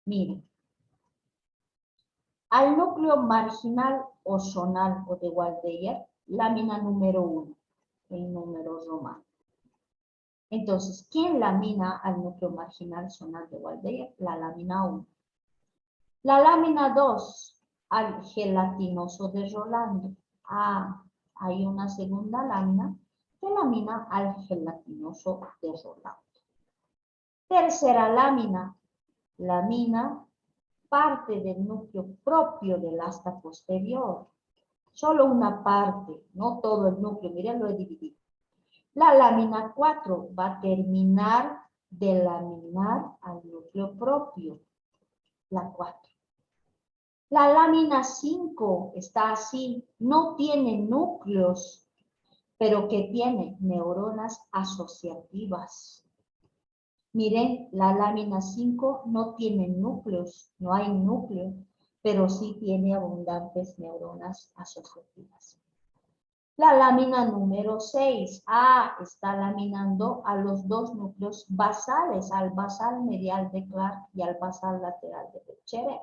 Miren. Al núcleo marginal o zonal o de Waldeyer, lámina número 1, en número romano. Entonces, ¿quién lamina al núcleo marginal zonal de Waldeyer? La lámina 1. La lámina 2, al gelatinoso de Rolando. Ah, hay una segunda lámina que lamina al gelatinoso de Rolando. Tercera lámina, lamina parte del núcleo propio del asta posterior. Solo una parte, no todo el núcleo. Miren, lo he dividido. La lámina 4 va a terminar de laminar al núcleo propio. La 4. La lámina 5 está así, no tiene núcleos, pero que tiene neuronas asociativas. Miren, la lámina 5 no tiene núcleos, no hay núcleo, pero sí tiene abundantes neuronas asociativas. La lámina número 6, está laminando a los 2 núcleos basales, al basal medial de Clark y al basal lateral de Becquerel.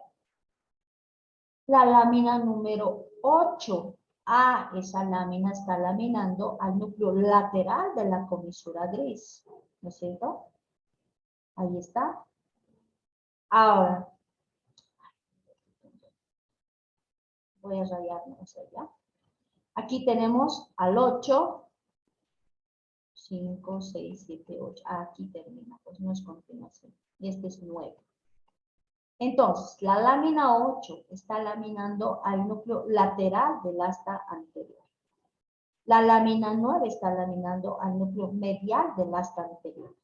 La lámina número 8, esa lámina está laminando al núcleo lateral de la comisura gris, ¿no es cierto? Ahí está. Ahora, voy a rayarme hacia allá. Aquí tenemos al 8, 5, 6, 7, 8. Aquí termina, pues no es continuación. Y este es 9. Entonces, la lámina 8 está laminando al núcleo lateral del asta anterior. La lámina 9 está laminando al núcleo medial del asta anterior.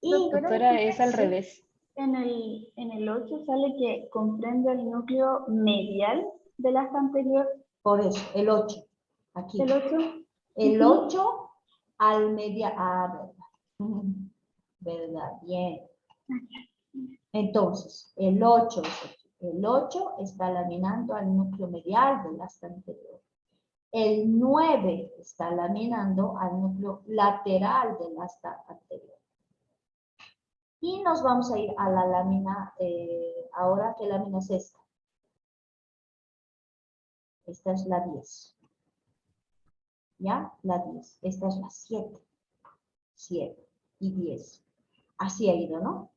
Y, Doctora, es al revés. En el 8 sale que comprende el núcleo medial del asta anterior. por eso, el 8. Aquí. El 8. El 8 al medial. Verdad. Verdad, bien. Entonces, el 8 es aquí. El 8 está laminando al núcleo medial del asta anterior. El 9 está laminando al núcleo lateral del asta anterior. Y nos vamos a ir a la lámina, ahora, ¿qué lámina es esta? Esta es la 10. ¿Ya? La 10. Esta es la 7. 7 y 10. Así ha ido, ¿no?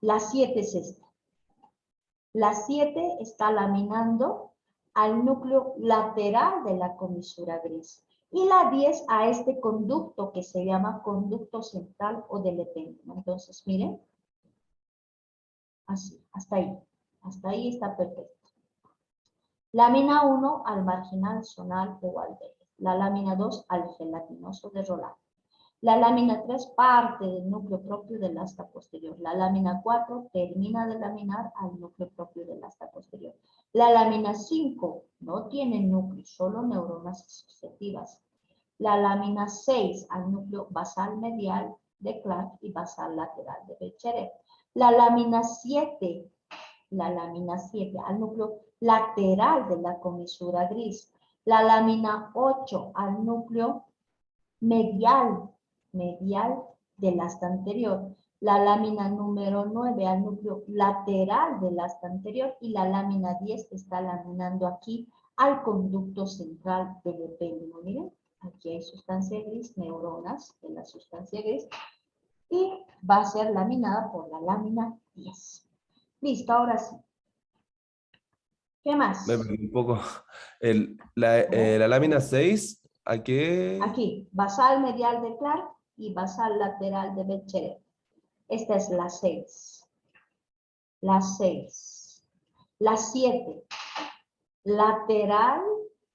La 7 es esta. La 7 está laminando al núcleo lateral de la comisura gris. Y la 10 a este conducto que se llama conducto central o del epéndimo. Entonces, miren. Así, hasta ahí. Hasta ahí está perfecto. Lámina 1 al marginal zonal de Waldeyer. La lámina 2 al gelatinoso de Rolando. La lámina 3 parte del núcleo propio del asta posterior. La lámina 4 termina de laminar al núcleo propio del asta posterior. La lámina 5 no tiene núcleo, solo neuronas asociativas. La lámina 6 al núcleo basal medial de Clark y basal lateral de Becquerel. La lámina 7 al núcleo lateral de la comisura gris. La lámina 8 al núcleo medial del asta anterior. La lámina número 9 al núcleo lateral del asta anterior y la lámina 10 está laminando aquí al conducto central del epéndimo. Miren, aquí hay sustancia gris, neuronas de la sustancia gris, y va a ser laminada por la lámina 10. Listo, ahora sí. ¿Qué más? Me perdí un poco. La lámina 6, ¿a qué? Aquí, basal medial de Clark y basal lateral de Becquerel. Esta es la 6. La 6. La 7. Lateral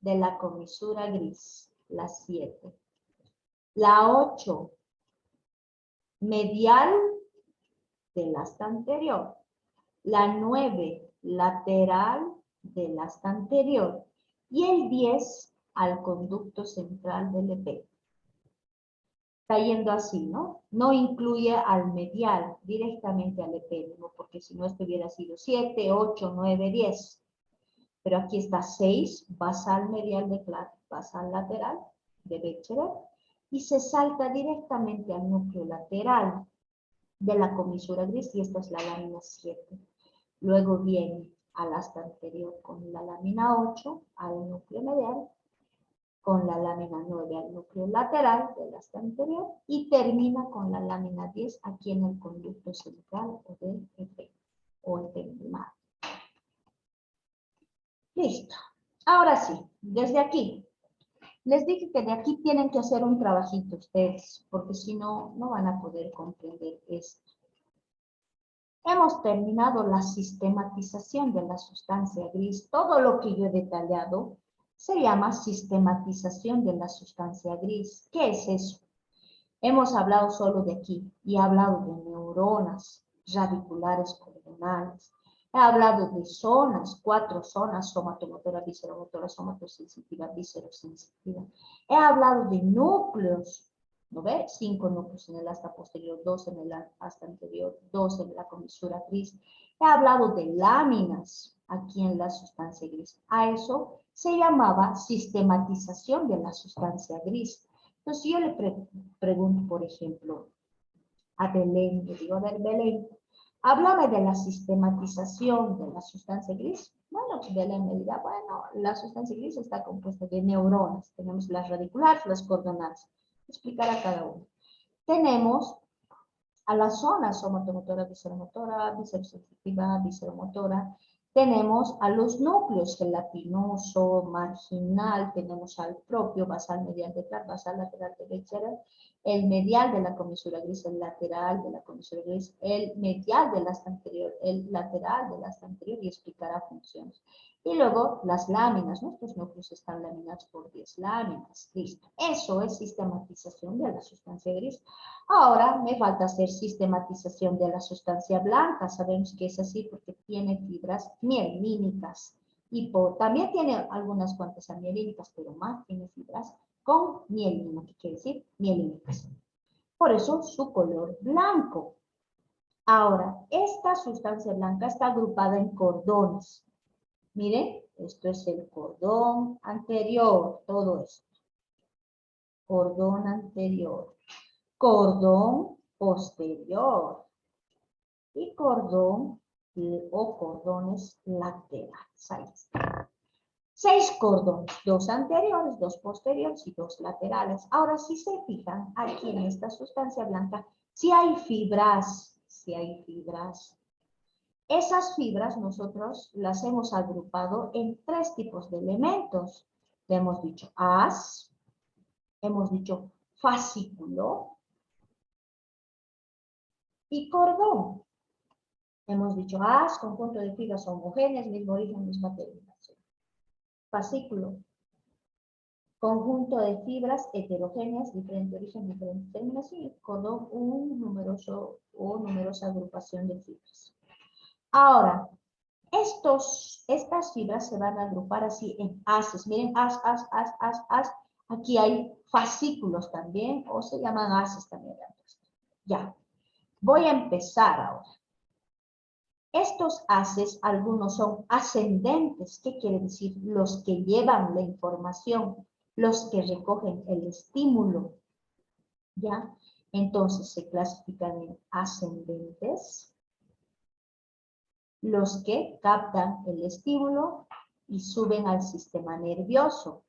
de la comisura gris. La 7. La 8. Medial del asta anterior. La 9. Lateral del asta anterior. Y el 10 al conducto central del EP. Está yendo así, ¿no? No incluye al medial directamente al epéndimo, porque si no esto hubiera sido 7, 8, 9, 10. Pero aquí está 6, basal medial de Clark, basal lateral de Becquerel, y se salta directamente al núcleo lateral de la comisura gris, y esta es la lámina 7. Luego viene al asta anterior con la lámina 8, al núcleo medial, con la lámina 9 al núcleo lateral del asta anterior y termina con la lámina 10 aquí en el conducto central o del EP o ependimado. Listo. Ahora sí, desde aquí. Les dije que de aquí tienen que hacer un trabajito ustedes, porque si no, no van a poder comprender esto. Hemos terminado la sistematización de la sustancia gris. Todo lo que yo he detallado se llama sistematización de la sustancia gris. ¿Qué es eso? Hemos hablado solo de aquí y he hablado de neuronas radiculares cordonales. He hablado de zonas, 4 zonas, somatomotora, visceromotora, somatosensitiva, viscerosensitiva. He hablado de núcleos, ¿no ve? 5 núcleos en el asta posterior, 2 en el asta anterior, 2 en la comisura gris. He hablado de láminas aquí en la sustancia gris. A eso se llamaba sistematización de la sustancia gris. Entonces, si yo le pregunto, por ejemplo, a Belén, le digo, a ver, Belén, háblame de la sistematización de la sustancia gris. Bueno, Belén me dirá, bueno, la sustancia gris está compuesta de neuronas. Tenemos las radiculares, las cordonales. Explicar a cada uno. Tenemos a las zonas somatomotora, visceromotora, viscerosensitiva, visceromotora. Tenemos a los núcleos gelatinoso, marginal, tenemos al propio basal medial de Clark, basal lateral de Becquerel, el medial de la comisura gris, el lateral de la comisura gris, el medial del asta anterior, el lateral del asta anterior y explicará funciones. Y luego las láminas, nuestros núcleos están laminados por 10 láminas. Listo. Eso es sistematización de la sustancia gris. Ahora me falta hacer sistematización de la sustancia blanca. Sabemos que es así porque tiene fibras mielínicas. Y también tiene algunas cuantas amielínicas, pero más tiene fibras con mielina, que quiere decir mielínicas. Por eso su color blanco. Ahora, esta sustancia blanca está agrupada en cordones. Miren, esto es el cordón anterior, todo esto. Cordón anterior. Cordón posterior. Y cordón o cordones laterales. Ahí está. 6 cordones, 2 anteriores, 2 posteriores y 2 laterales. Ahora, si se fijan aquí en esta sustancia blanca, si hay fibras, Esas fibras nosotros las hemos agrupado en 3 tipos de elementos. Le hemos dicho haz, hemos dicho fascículo y cordón. Hemos dicho haz, conjunto de fibras homogéneas, mismo origen, misma terminación. Fascículo, conjunto de fibras heterogéneas, diferente origen, diferente terminación, y cordón, un numeroso o numerosa agrupación de fibras. Ahora, estas fibras se van a agrupar así en haces. Miren, haz. Aquí hay fascículos también, o se llaman haces también. Ya, voy a empezar ahora. Estos haces, algunos son ascendentes. ¿Qué quiere decir? Los que llevan la información, los que recogen el estímulo. ¿Ya? Entonces se clasifican en ascendentes, los que captan el estímulo y suben al sistema nervioso.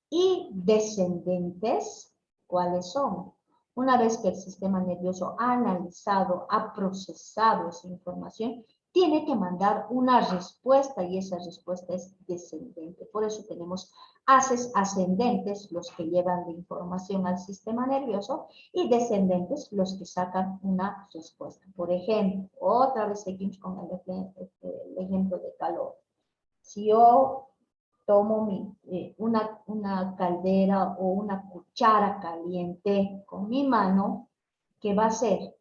Y descendentes, ¿cuáles son? Una vez que el sistema nervioso ha analizado, ha procesado esa información, tiene que mandar una respuesta y esa respuesta es descendente. Por eso tenemos haces ascendentes, los que llevan la información al sistema nervioso, y descendentes, los que sacan una respuesta. Por ejemplo, otra vez seguimos con el ejemplo de calor. Si yo tomo una caldera o una cuchara caliente con mi mano, ¿qué va a hacer?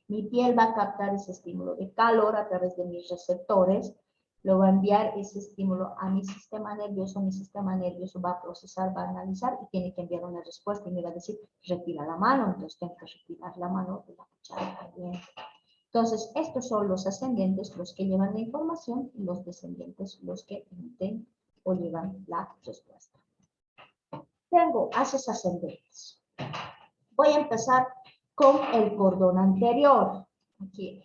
Mi piel va a captar ese estímulo de calor a través de mis receptores, lo va a enviar ese estímulo a mi sistema nervioso va a procesar, va a analizar y tiene que enviar una respuesta y me va a decir, retira la mano, entonces tengo que retirar la mano de la cuchara caliente. Entonces, estos son los ascendentes, los que llevan la información, y los descendentes, los que emiten o llevan la respuesta. Tengo haces ascendentes. Voy a empezar con el cordón anterior. Aquí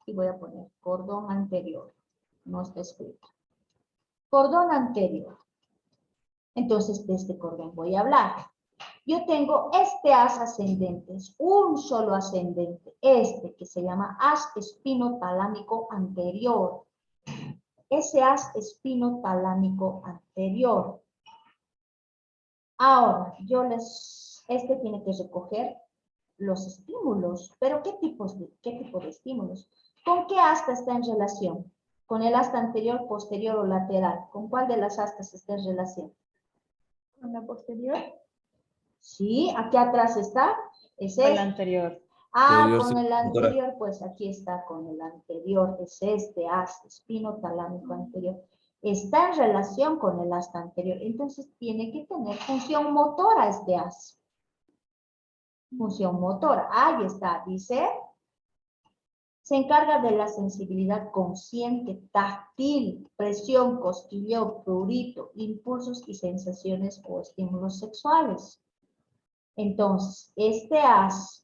voy a poner cordón anterior. No está escrito. Cordón anterior. Entonces, de este cordón voy a hablar. Yo tengo este haz ascendente, un solo ascendente, este que se llama haz espinotalámico anterior. Ese haz espinotalámico anterior. Ahora, este tiene que recoger los estímulos, pero ¿qué tipo de estímulos? ¿Con qué asta está en relación? ¿Con el asta anterior, posterior o lateral? ¿Con cuál de las astas está en relación? Con la posterior. Sí, aquí atrás está. Ese Con es. la anterior. Con el motora. anterior, pues aquí está con el anterior, es este haz espinotalámico anterior. Está en relación con el asta anterior, entonces tiene que tener función motora este haz. Función motora, ahí está, dice, se encarga de la sensibilidad consciente, táctil, presión, cosquilleo, prurito, impulsos y sensaciones o estímulos sexuales. Entonces, este haz,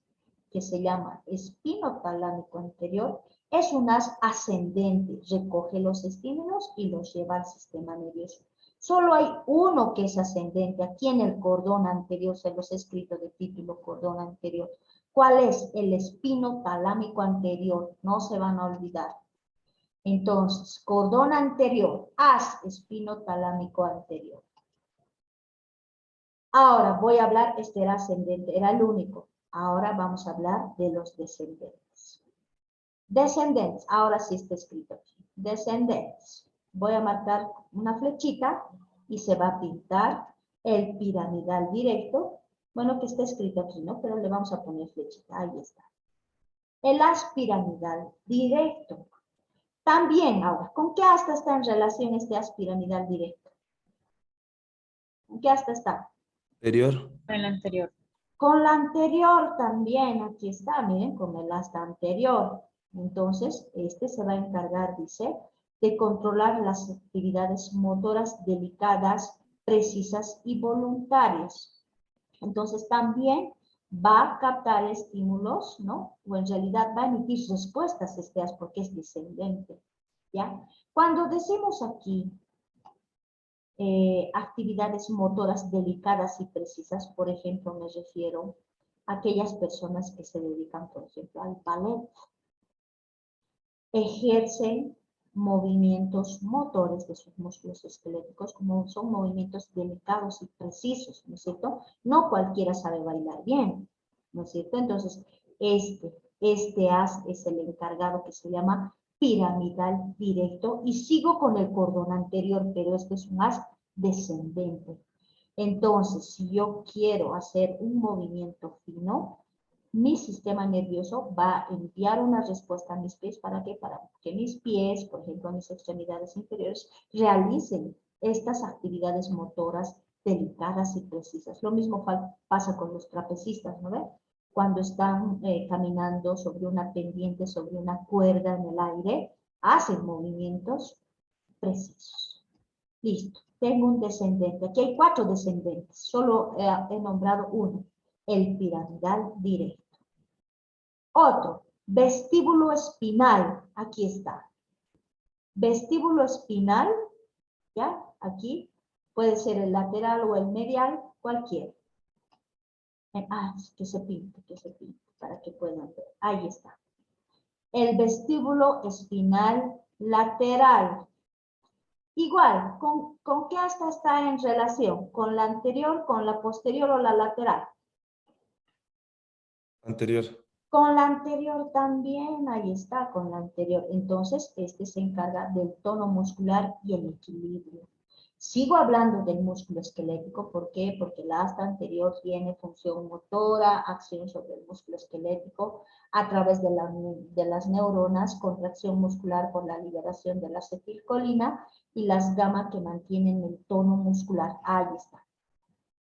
que se llama espinotalámico anterior, es un haz ascendente, recoge los estímulos y los lleva al sistema nervioso. Solo hay uno que es ascendente, aquí en el cordón anterior, se los he escrito de título cordón anterior. ¿Cuál es? El espinotalámico anterior, no se van a olvidar. Entonces, cordón anterior, haz espinotalámico anterior. Ahora voy a hablar, este era ascendente, era el único. Ahora vamos a hablar de los descendentes. Descendentes, ahora sí está escrito aquí. Descendentes. Voy a marcar una flechita y se va a pintar el piramidal directo. Bueno, que está escrito aquí, ¿no? Pero le vamos a poner flechita, ahí está. El haz piramidal directo. También, ahora, ¿con qué asta está en relación este haz piramidal directo? ¿Con qué asta está? Anterior. Con la anterior. Con la anterior también, aquí está, miren, con el asta anterior. Entonces, este se va a encargar, dice, de controlar las actividades motoras delicadas, precisas y voluntarias. Entonces, también va a captar estímulos, ¿no? O en realidad va a emitir respuestas porque es descendente, ¿ya? Cuando decimos aquí actividades motoras delicadas y precisas, por ejemplo, me refiero a aquellas personas que se dedican, por ejemplo, al ballet, ejercen movimientos motores de sus músculos esqueléticos, como son movimientos delicados y precisos, ¿no es cierto? No cualquiera sabe bailar bien, ¿no es cierto? Entonces, este haz es el encargado que se llama piramidal directo, y sigo con el cordón anterior, pero este es un haz descendente. Entonces, si yo quiero hacer un movimiento fino, mi sistema nervioso va a enviar una respuesta a mis pies. ¿Para qué? Para que mis pies, por ejemplo, mis extremidades inferiores, realicen estas actividades motoras delicadas y precisas. Lo mismo pasa con los trapecistas, ¿no ven? Cuando están caminando sobre una pendiente, sobre una cuerda en el aire, hacen movimientos precisos. Listo. Tengo un descendente. Aquí hay 4 descendentes. Solo he nombrado uno. el piramidal directo. Otro, vestíbulo espinal, aquí está. Vestíbulo espinal, ¿ya? Aquí puede ser el lateral o el medial, cualquiera. Que se pinte, para que puedan ver. Ahí está. El vestíbulo espinal lateral. Igual, ¿con qué asta está en relación? ¿Con la anterior, con la posterior o la lateral? Anterior. Con la anterior también, ahí está, con la anterior. Entonces, este se encarga del tono muscular y el equilibrio. Sigo hablando del músculo esquelético, ¿por qué? Porque la asta anterior tiene función motora, acción sobre el músculo esquelético a través de las neuronas, contracción muscular por la liberación de la acetilcolina y las gamma que mantienen el tono muscular. Ahí está.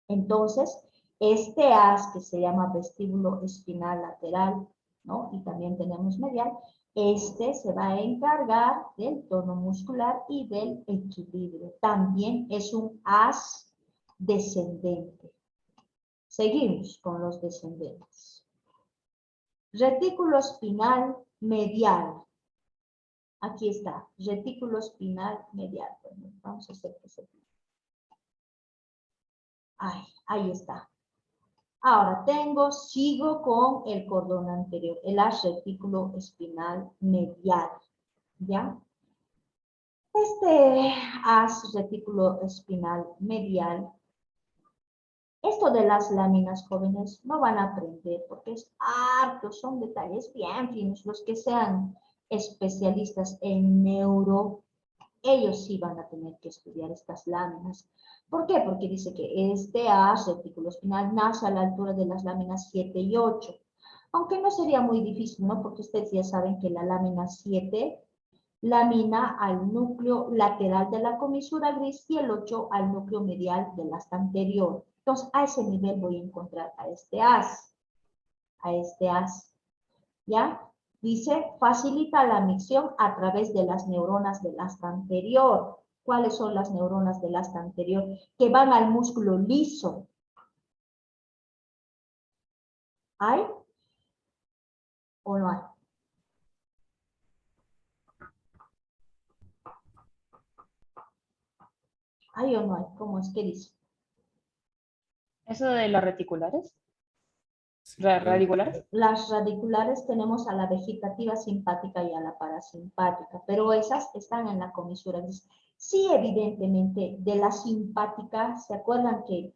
Entonces, este haz que se llama vestíbulo espinal lateral, ¿no? Y también tenemos medial, este se va a encargar del tono muscular y del equilibrio. También es un haz descendente. Seguimos con los descendentes. Retículo espinal medial. Aquí está, retículo espinal medial. Bueno, vamos a hacer que se... Ahí está. Ahora sigo con el cordón anterior, el haz retículo espinal medial, ¿ya? Este haz retículo espinal medial, esto de las láminas, jóvenes, no van a aprender porque es harto, son detalles bien finos. Los que sean especialistas en neuro, ellos sí van a tener que estudiar estas láminas. ¿Por qué? Porque dice que este haz retículo espinal nace a la altura de las láminas 7 y 8. Aunque no sería muy difícil, ¿no? Porque ustedes ya saben que la lámina 7 lamina al núcleo lateral de la comisura gris y el 8 al núcleo medial del asta anterior. Entonces, a ese nivel voy a encontrar a este haz. ¿Ya? Dice, facilita la micción a través de las neuronas del asta anterior. ¿Cuáles son las neuronas del asta anterior? Que van al músculo liso. ¿Hay? ¿O no hay? ¿Hay o no hay? ¿Cómo es que dice? ¿Eso de los reticulares? Sí, ¿Radiculares? Las radiculares tenemos a la vegetativa simpática y a la parasimpática, pero esas están en la comisura gris. Sí, evidentemente, de la simpática, ¿se acuerdan que...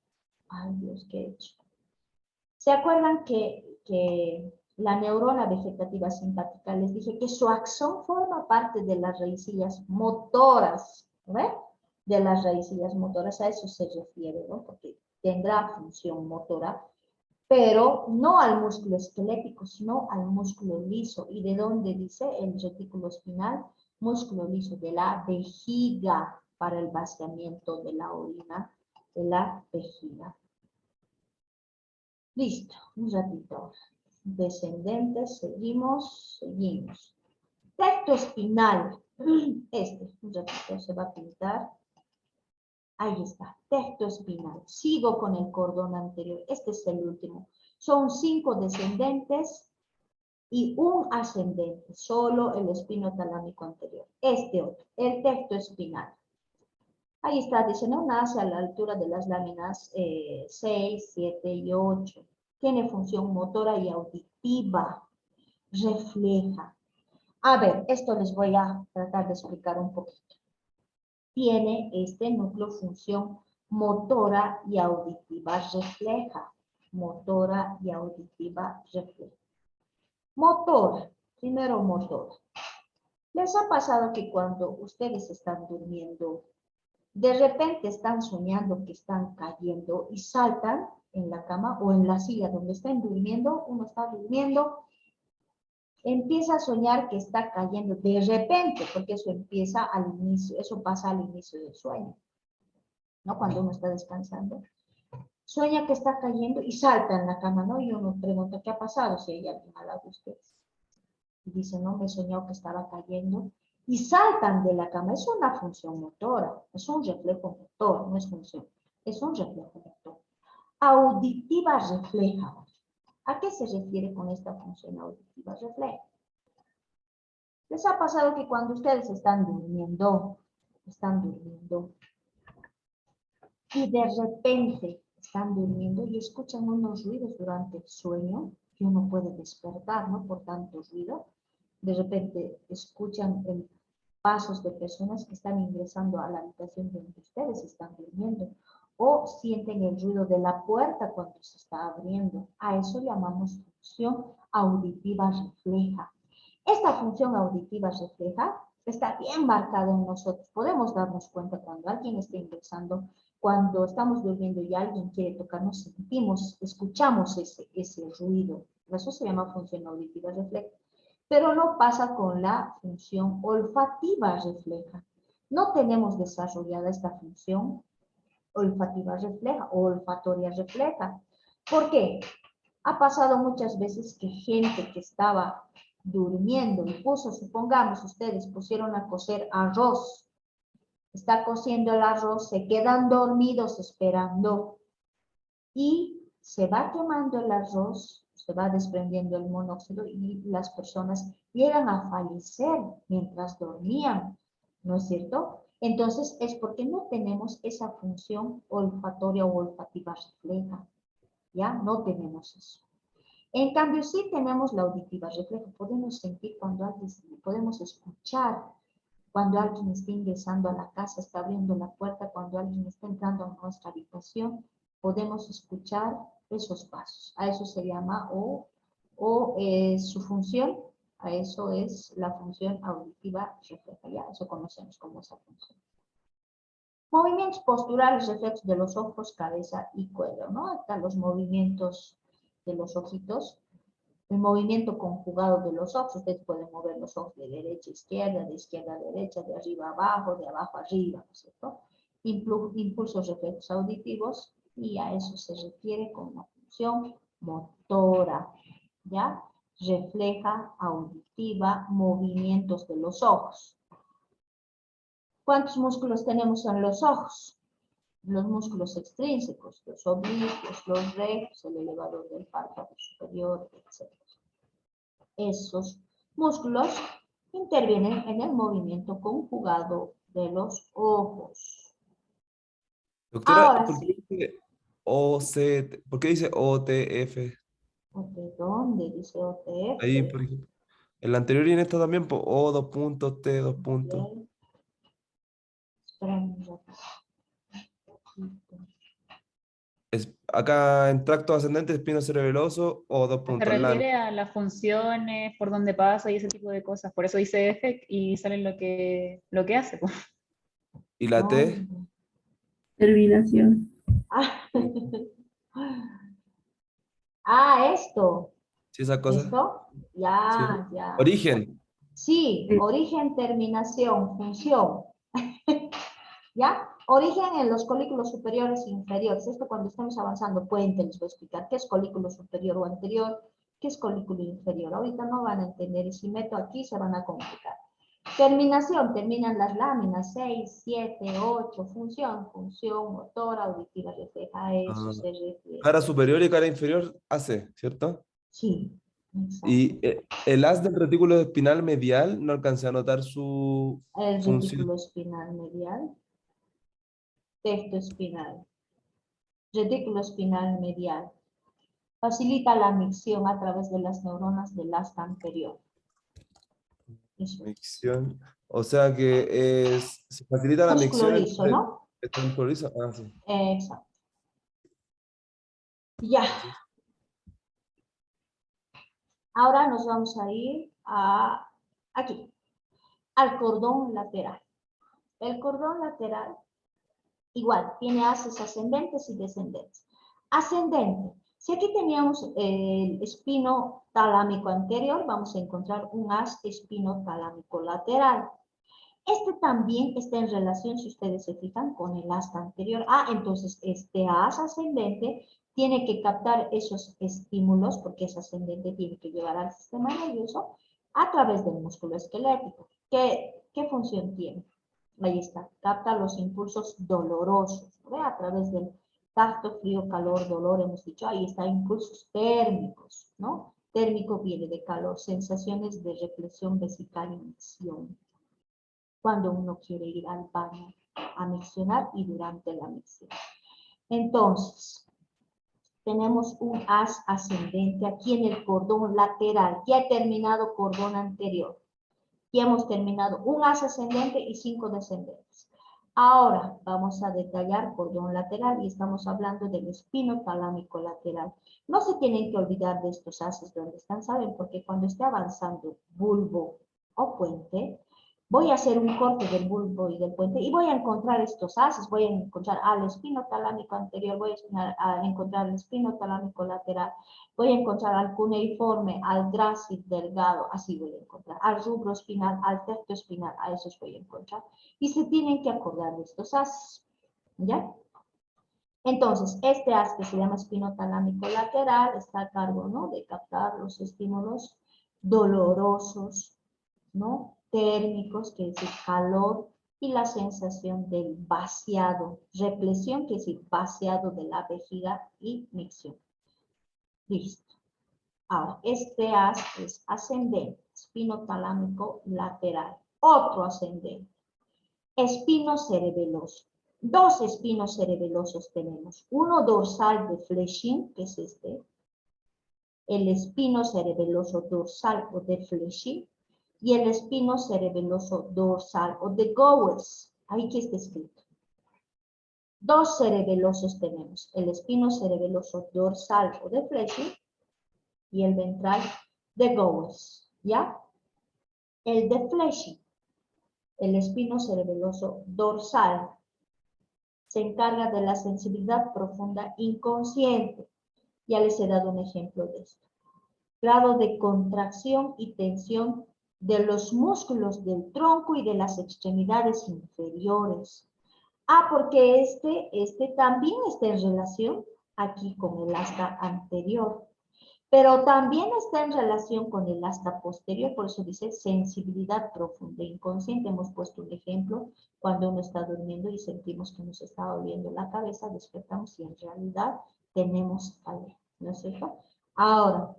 Ay, Dios, ¿qué he hecho? ¿Se acuerdan que la neurona vegetativa simpática, les dije que su axón forma parte de las raicillas motoras, ¿ve? De las raicillas motoras, a eso se refiere, ¿no? Porque tendrá función motora, pero no al músculo esquelético, sino al músculo liso. ¿Y de dónde dice el retículo espinal? Músculo liso de la vejiga, para el vaciamiento de la orina de la vejiga. Listo, un ratito. Descendentes, seguimos. Tecto espinal. Un ratito se va a pintar. Ahí está, tecto espinal. Sigo con el cordón anterior. Este es el último. Son 5 descendentes y un ascendente. Solo el espino talámico anterior. Este otro, el tecto espinal. Ahí está, dice, no nace a la altura de las láminas 6, 7 y 8. Tiene función motora y auditiva. Refleja. A ver, esto les voy a tratar de explicar un poquito. Tiene este núcleo función motora y auditiva refleja. Motora y auditiva refleja. Motora. Primero motora. ¿Les ha pasado que cuando ustedes están durmiendo, de repente están soñando que están cayendo y saltan en la cama o en la silla donde estén durmiendo? Uno está durmiendo, empieza a soñar que está cayendo de repente, porque eso empieza al inicio, eso pasa al inicio del sueño, ¿no? Cuando uno está descansando. Sueña que está cayendo y salta en la cama, ¿no? Y uno pregunta, ¿qué ha pasado? Si hay alguien al lado de ustedes. Y dice, no, me he soñado que estaba cayendo. Y saltan de la cama. Es una función motora, es un reflejo motor, no es función, es un reflejo motor. auditiva refleja. ¿A qué se refiere con esta función auditiva refleja? ¿Les ha pasado que cuando ustedes están durmiendo y de repente están durmiendo y escuchan unos ruidos durante el sueño que uno puede despertar, ¿no? Por tanto ruido. De repente escuchan pasos de personas que están ingresando a la habitación donde ustedes están durmiendo o sienten el ruido de la puerta cuando se está abriendo. A eso llamamos función auditiva refleja. Esta función auditiva refleja está bien marcada en nosotros. Podemos darnos cuenta cuando alguien está ingresando, cuando estamos durmiendo y alguien quiere tocarnos, sentimos, escuchamos ese ruido. Eso se llama función auditiva refleja. Pero no pasa con la función olfativa refleja. No tenemos desarrollada esta función olfativa refleja o olfatoria refleja. ¿Por qué? Ha pasado muchas veces que gente que estaba durmiendo y puso, supongamos ustedes pusieron a cocer arroz, está cociendo el arroz, se quedan dormidos esperando y se va quemando el arroz, se va desprendiendo el monóxido y las personas llegan a fallecer mientras dormían, ¿no es cierto? Entonces es porque no tenemos esa función olfatoria o olfativa refleja, ¿ya? No tenemos eso. En cambio, sí tenemos la auditiva refleja, podemos sentir cuando alguien, podemos escuchar cuando alguien está ingresando a la casa, está abriendo la puerta, cuando alguien está entrando a nuestra habitación, podemos escuchar esos pasos. A eso se llama, su función, a eso es la función auditiva refleja, ya, eso conocemos como esa función. Movimientos posturales, reflejos de los ojos, cabeza y cuello, ¿no? Están los movimientos de los ojitos, el movimiento conjugado de los ojos, ustedes pueden mover los ojos de derecha a izquierda, de izquierda a derecha, de arriba a abajo, de abajo a arriba, ¿no es cierto? Impulsos reflejos auditivos, y a eso se refiere con la función motora, ¿ya? Refleja, auditiva, movimientos de los ojos. ¿Cuántos músculos tenemos en los ojos? Los músculos extrínsecos, los oblicuos, los rectos, el elevador del párpado superior, etc. Esos músculos intervienen en el movimiento conjugado de los ojos. Doctora, Ahora ¿por qué sí. dice OC, por qué dice OTF? ¿De dónde dice OTF? Ahí, por ejemplo. En la anterior y en esta también, pues, O, dos puntos, T, dos puntos. Bien. Esperen un ratito. Acá en tracto ascendente, espino cerebeloso, o dos Se puntos. refiere a las funciones, por dónde pasa y ese tipo de cosas. Por eso dice F y sale lo que hace, pues. ¿Y la T? ¿Dónde? Terminación. Esto. ¿Sí, esa cosa? ¿Esto? Sí. Ya. Origen. Sí, origen, terminación, función. ¿Ya? Origen en los colículos superiores e inferiores. Esto cuando estamos avanzando, puente, les voy a explicar qué es colículo superior o anterior, qué es colículo inferior. Ahorita no van a entender y si meto aquí se van a complicar. Terminación, terminan las láminas, 6, 7, 8, función, motora, auditiva, refleja, a eso se refiere. Cara superior y cara inferior, AC, ¿cierto? Sí, exacto. Y el haz del retículo espinal medial, no alcancé a notar su El función. retículo espinal medial, tecto espinal, retículo espinal medial. Facilita la micción a través de las neuronas del asta anterior. Eso. Micción. O sea que se facilita la Músculo micción. liso, ¿no? ¿Está el músculo liso? Ah, sí. Exacto. Ya. Ahora nos vamos a ir aquí, al cordón lateral. El cordón lateral, igual, tiene haces ascendentes y descendentes. Ascendente. Si aquí teníamos el espino talámico anterior, vamos a encontrar un haz espino talámico lateral. Este también está en relación, si ustedes se fijan, con el asta anterior. Entonces este haz ascendente tiene que captar esos estímulos, porque es ascendente, tiene que llegar al sistema nervioso a través del músculo esquelético. ¿Qué función tiene? Ahí está, capta los impulsos dolorosos, ¿ve? A través del Tacto, frío, calor, dolor, hemos dicho, ahí está impulsos térmicos, ¿no? Térmico viene de calor, sensaciones de reflexión vesical y micción. Cuando uno quiere ir al baño a miccionar y durante la micción. Entonces, tenemos un as ascendente aquí en el cordón lateral. Ya he terminado cordón anterior. Ya hemos terminado un as ascendente y 5 descendentes. Ahora vamos a detallar cordón lateral y estamos hablando del espino talámico lateral. No se tienen que olvidar de estos haces donde están, ¿saben? Porque cuando esté avanzando bulbo o puente, voy a hacer un corte del bulbo y del puente y voy a encontrar estos haces. Voy a encontrar al espino talámico anterior, voy a encontrar el espino talámico lateral, voy a encontrar al cuneiforme, al grácil delgado, así voy a encontrar, al rubro espinal, al tercio espinal, a esos voy a encontrar. Y se tienen que acordar de estos haces, ¿ya? Entonces, este haz que se llama espino talámico lateral está a cargo, ¿no?, de captar los estímulos dolorosos, ¿no?, térmicos, que es el calor, y la sensación del vaciado, represión, que es el vaciado de la vejiga, y micción. Listo. Ahora, este haz es ascendente, espino talámico lateral. Otro ascendente, espino cerebeloso. Dos espinos cerebelosos tenemos. Uno dorsal de Fletching, que es este. El espino cerebeloso dorsal o de Fletching. Y el espino cerebeloso dorsal o de Gowers. Ahí que está escrito. Dos cerebelosos tenemos. El espino cerebeloso dorsal o de Fletching y el ventral de Gowers, ¿ya? El de Fletching, el espino cerebeloso dorsal, se encarga de la sensibilidad profunda inconsciente. Ya les he dado un ejemplo de esto. Grado de contracción y tensión de los músculos del tronco y de las extremidades inferiores. Ah, porque este también está en relación aquí con el asta anterior. Pero también está en relación con el asta posterior, por eso dice sensibilidad profunda e inconsciente. Hemos puesto un ejemplo cuando uno está durmiendo y sentimos que nos está doliendo la cabeza, despertamos y en realidad tenemos algo, ¿no es cierto? Ahora,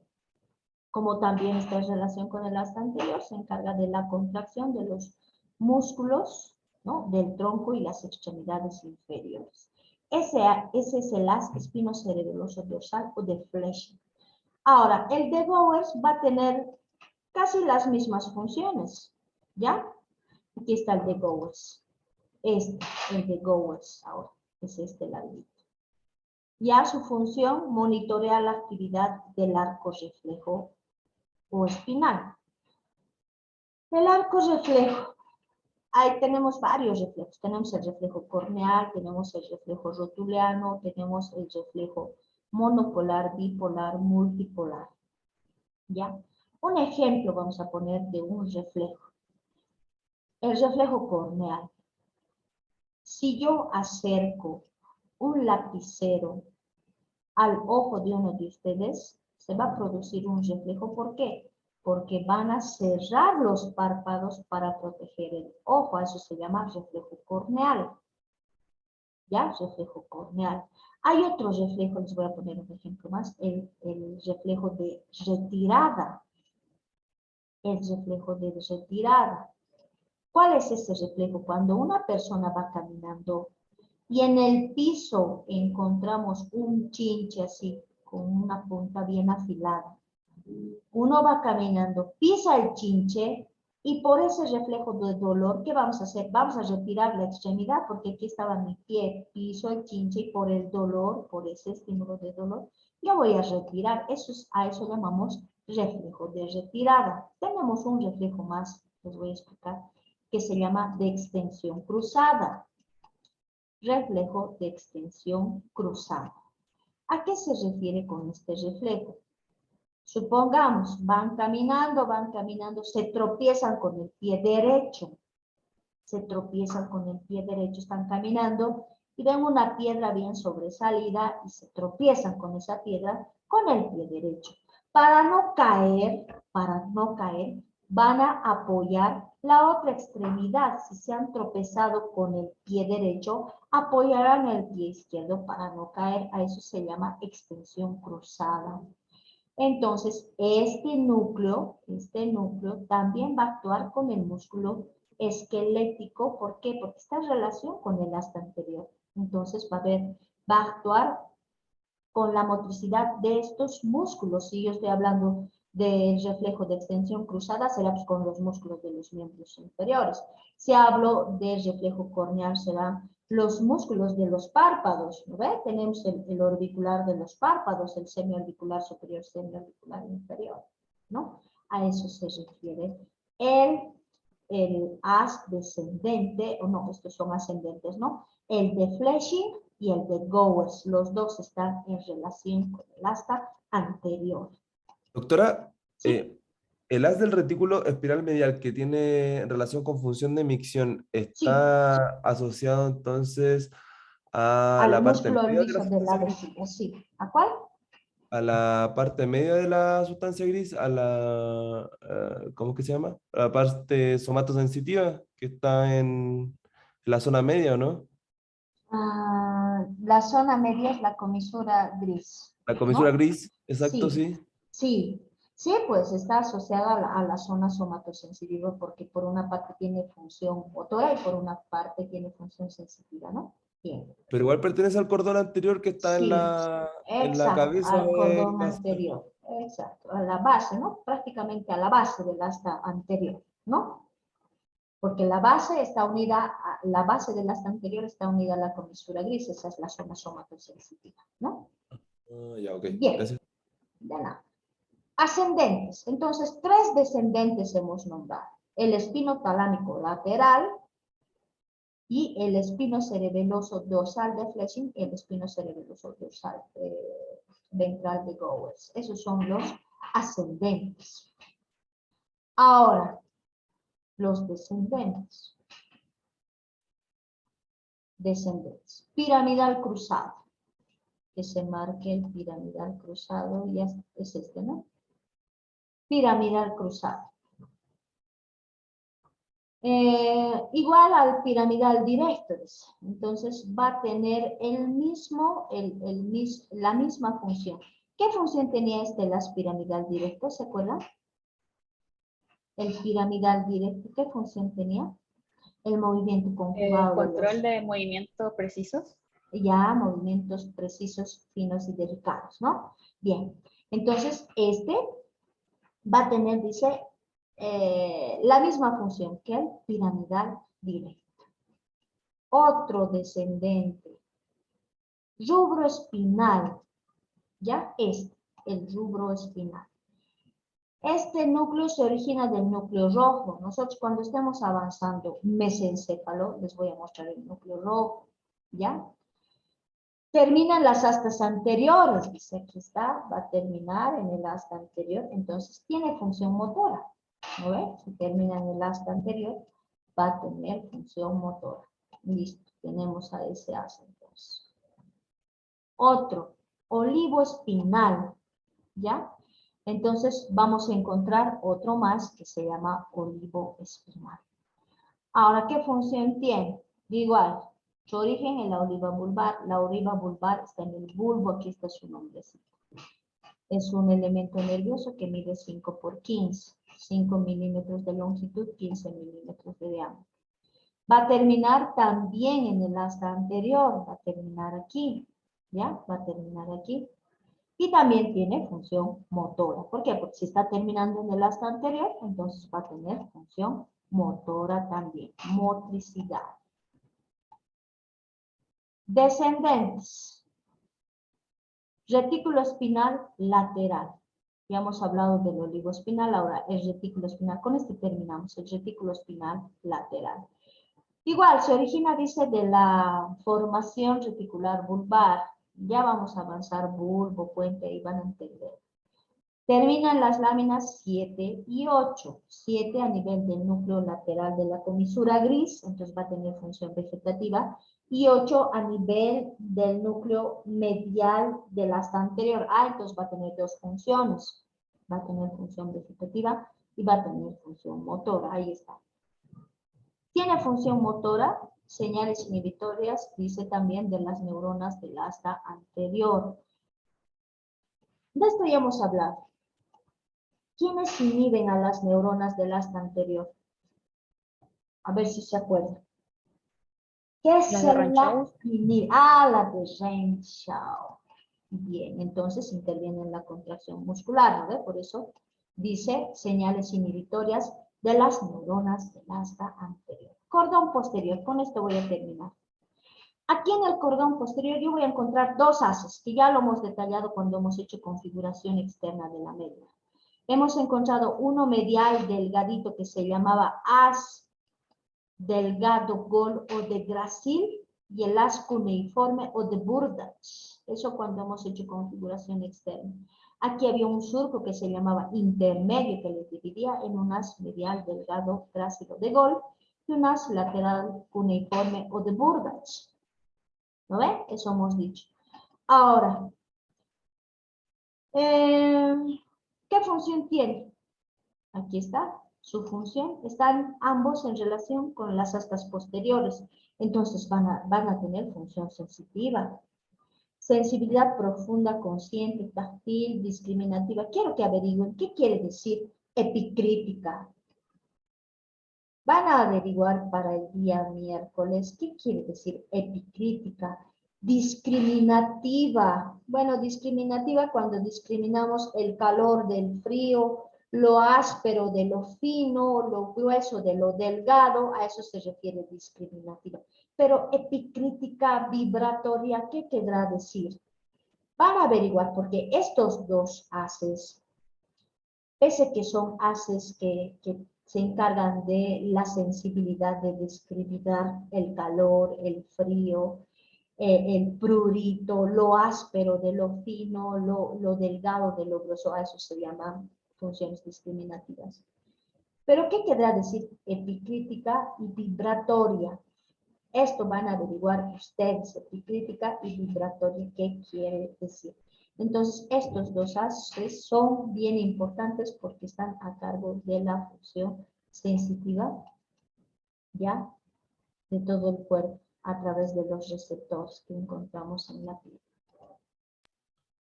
como también está en relación con el asta anterior, se encarga de la contracción de los músculos, ¿no?, del tronco y las extremidades inferiores. Ese es el as espinocerebeloso dorsal o de Fletching. Ahora, el de Gowers va a tener casi las mismas funciones, ¿ya? Aquí está el de Gowers. El de Gowers ahora, es este ladito. Ya su función, monitorea la actividad del arco reflejo o espinal. El arco reflejo. Ahí tenemos varios reflejos. Tenemos el reflejo corneal, tenemos el reflejo rotuliano, tenemos el reflejo monopolar, bipolar, multipolar. ¿Ya? Un ejemplo vamos a poner de un reflejo. El reflejo corneal. Si yo acerco un lapicero al ojo de uno de ustedes, se va a producir un reflejo. ¿Por qué? Porque van a cerrar los párpados para proteger el ojo. Eso se llama reflejo corneal. ¿Ya? Reflejo corneal. Hay otro reflejo, les voy a poner un ejemplo más, el reflejo de retirada. El reflejo de retirada. ¿Cuál es ese reflejo? Cuando una persona va caminando y en el piso encontramos un chinche así, con una punta bien afilada. Uno va caminando, pisa el chinche y por ese reflejo de dolor, ¿qué vamos a hacer? Vamos a retirar la extremidad porque aquí estaba mi pie, piso el chinche y por el dolor, por ese estímulo de dolor, yo voy a retirar. A eso llamamos reflejo de retirada. Tenemos un reflejo más, les voy a explicar, que se llama de extensión cruzada. Reflejo de extensión cruzada. ¿A qué se refiere con este reflejo? Supongamos, van caminando, se tropiezan con el pie derecho. Se tropiezan con el pie derecho, están caminando y ven una piedra bien sobresalida y se tropiezan con esa piedra con el pie derecho. Para no caer, van a apoyar la otra extremidad. Si se han tropezado con el pie derecho, apoyarán el pie izquierdo para no caer. A eso se llama extensión cruzada. Entonces, este núcleo también va a actuar con el músculo esquelético. ¿Por qué? Porque está en relación con el asta anterior. Entonces, va a actuar con la motricidad de estos músculos. Si yo estoy hablando del reflejo de extensión cruzada, será pues con los músculos de los miembros inferiores. Si hablo del reflejo corneal, serán los músculos de los párpados, ¿no ve? Tenemos el orbicular de los párpados, el semiorbicular superior, semiorbicular inferior, ¿no? A eso se refiere el as descendente, o no, estos son ascendentes, ¿no? El de Fletching y el de Gowers, los dos están en relación con el asta anterior. Doctora, Sí. el haz del retículo espiral medial que tiene relación con función de micción Sí, está asociado entonces a al la parte músculo media de la liso del sustancia lado gris, sí. ¿A cuál? a la parte media de la sustancia gris, a la, ¿cómo es que se llama? A la parte somatosensitiva que está en la zona media, ¿o no? La zona media es la comisura gris, La comisura ¿no? gris, exacto, Sí, sí. sí. Sí, pues está asociada a la zona somatosensitiva porque por una parte tiene función motora y por una parte tiene función sensitiva, ¿no? Bien. Pero igual pertenece al cordón anterior que está Sí, en la exacto, cabeza al del cordón asta. anterior, exacto, a la base, ¿no? Prácticamente a la base del asta anterior, ¿no? Porque la base está unida, la base del asta anterior está unida a la comisura gris, esa es la zona somatosensitiva, ¿no? Ah, ya, ok, Bien, gracias. de nada. Ascendentes, entonces 3 descendentes hemos nombrado, el espino talámico lateral y el espino cerebeloso dorsal de Fletching y el espino cerebeloso dorsal ventral de Gowers. Esos son los ascendentes. Ahora, los descendentes. Descendentes. Piramidal cruzado. Que se marque el piramidal cruzado. Ya es este, ¿no? Piramidal cruzado. Igual al piramidal directo. Entonces va a tener la misma función. ¿Qué función tenía las piramidal directo? ¿Se acuerdan? El piramidal directo, ¿qué función tenía? El movimiento conjugado de Control los, de movimientos precisos. ya, movimientos precisos, finos y delicados, ¿no? Bien, entonces va a tener, dice, la misma función que el piramidal directo. Otro descendente, rubro espinal, ¿ya? El rubro espinal. Este núcleo se origina del núcleo rojo. Nosotros cuando estemos avanzando mesencéfalo, les voy a mostrar el núcleo rojo, ¿ya? Termina en las astas anteriores, dice aquí está, va a terminar en el asta anterior, entonces tiene función motora, ¿no ve? Si termina en el asta anterior, va a tener función motora. Listo, tenemos a ese asta entonces. Otro, olivo espinal, ¿ya? Entonces vamos a encontrar otro más que se llama olivo espinal. Ahora, ¿qué función tiene? Igual, su origen en la oliva vulvar. La oliva vulvar está en el bulbo, aquí está su nombrecito. Es un elemento nervioso que mide 5 por 15, 5 milímetros de longitud, 15 milímetros de diámetro. Va a terminar también en el asta anterior, va a terminar aquí, ¿ya? Va a terminar aquí. Y también tiene función motora. ¿Por qué? Porque si está terminando en el asta anterior, entonces va a tener función motora también, motricidad. Descendentes. Retículo espinal lateral. Ya hemos hablado del olivo espinal, ahora el retículo espinal. Con este terminamos, el retículo espinal lateral. Igual, se origina, dice, de la formación reticular vulvar. Ya vamos a avanzar bulbo, puente, y van a entender. Terminan las láminas 7 y 8. 7 a nivel del núcleo lateral de la comisura gris, entonces va a tener función vegetativa. Y 8 a nivel del núcleo medial del asta anterior. Entonces va a tener dos funciones. Va a tener función vegetativa y va a tener función motora, ahí está. Tiene función motora, señales inhibitorias, dice también de las neuronas del asta anterior. De esto ya hemos hablado. ¿Quiénes inhiben a las neuronas del asta anterior? A ver si se acuerdan. ¿Qué ¿Las de Renshaw? inhibe? Ah, la de Renshaw. Bien, entonces interviene en la contracción muscular, ¿no ve? Por eso dice señales inhibitorias de las neuronas del asta anterior. Cordón posterior, con esto voy a terminar. Aquí en el cordón posterior yo voy a encontrar dos haces, que ya lo hemos detallado cuando hemos hecho configuración externa de la médula. Hemos encontrado uno medial delgadito que se llamaba haz delgado Gol o de Gracil y el haz cuneiforme o de Burdach. Eso cuando hemos hecho configuración externa. Aquí había un surco que se llamaba intermedio que les dividía en un haz medial delgado Gracil o de Gol y un haz lateral cuneiforme o de Burdach. ¿No ven? Eso hemos dicho. Ahora, ¿qué función tiene? Aquí está, su función. Están ambos en relación con las astas posteriores. Entonces van a tener función sensitiva. Sensibilidad profunda, consciente, táctil, discriminativa. Quiero que averigüen qué quiere decir epicrítica. Van a averiguar para el día miércoles qué quiere decir epicrítica. Discriminativa. Bueno, discriminativa cuando discriminamos el calor del frío, lo áspero de lo fino, lo grueso de lo delgado, a eso se refiere discriminativa. Pero epicrítica vibratoria, ¿qué querrá decir? Para averiguar, porque estos dos haces, pese que son haces que se encargan de la sensibilidad de discriminar el calor, el frío, el prurito, lo áspero de lo fino, lo delgado de lo grueso, a eso se llaman funciones discriminativas. Pero, ¿qué querrá decir epicrítica y vibratoria? Esto van a averiguar ustedes, epicrítica y vibratoria, ¿qué quiere decir? Entonces, estos dos haces son bien importantes porque están a cargo de la función sensitiva, ¿ya? De todo el cuerpo a través de los receptores que encontramos en la piel.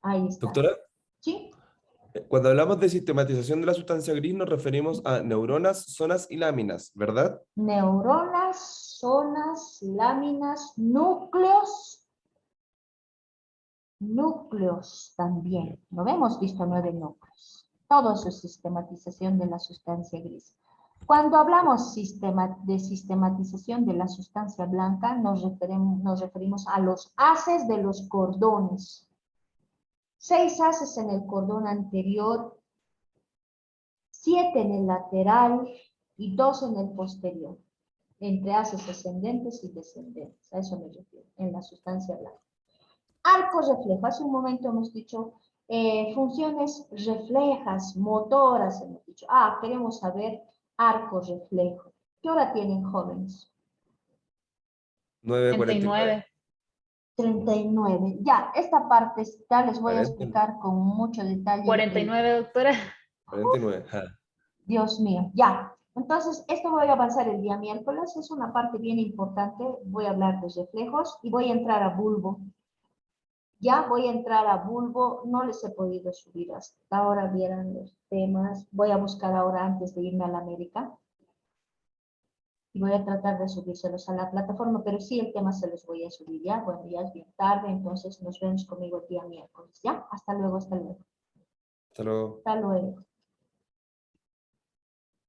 Ahí está. Doctora, ¿Sí? cuando hablamos de sistematización de la sustancia gris nos referimos a neuronas, zonas y láminas, ¿verdad? Neuronas, zonas, láminas, núcleos también. ¿No hemos visto 9 núcleos? Todo eso es sistematización de la sustancia gris. Cuando hablamos de sistematización de la sustancia blanca, nos referimos a los haces de los cordones. 6 haces en el cordón anterior, 7 en el lateral y 2 en el posterior, entre haces ascendentes y descendentes. A eso me refiero, en la sustancia blanca. Arco reflejo. Hace un momento hemos dicho funciones reflejas, motoras, hemos dicho. Queremos saber arco reflejo. ¿Qué hora tienen, jóvenes? 9:49. 39. Ya, esta parte ya les voy a 40. explicar con mucho detalle. 49, doctora. 49. Dios mío, ya. Entonces, esto voy a avanzar el día miércoles. Es una parte bien importante. Voy a hablar de reflejos y voy a entrar a bulbo. Ya voy a entrar a bulbo, no les he podido subir hasta ahora, vieran los temas. Voy a buscar ahora antes de irme a la América. Y voy a tratar de subírselos a la plataforma, pero sí el tema se los voy a subir ya. Bueno, ya es bien tarde, entonces nos vemos conmigo el día miércoles. ¿Ya? Hasta luego, hasta luego. Hasta luego. Hasta luego.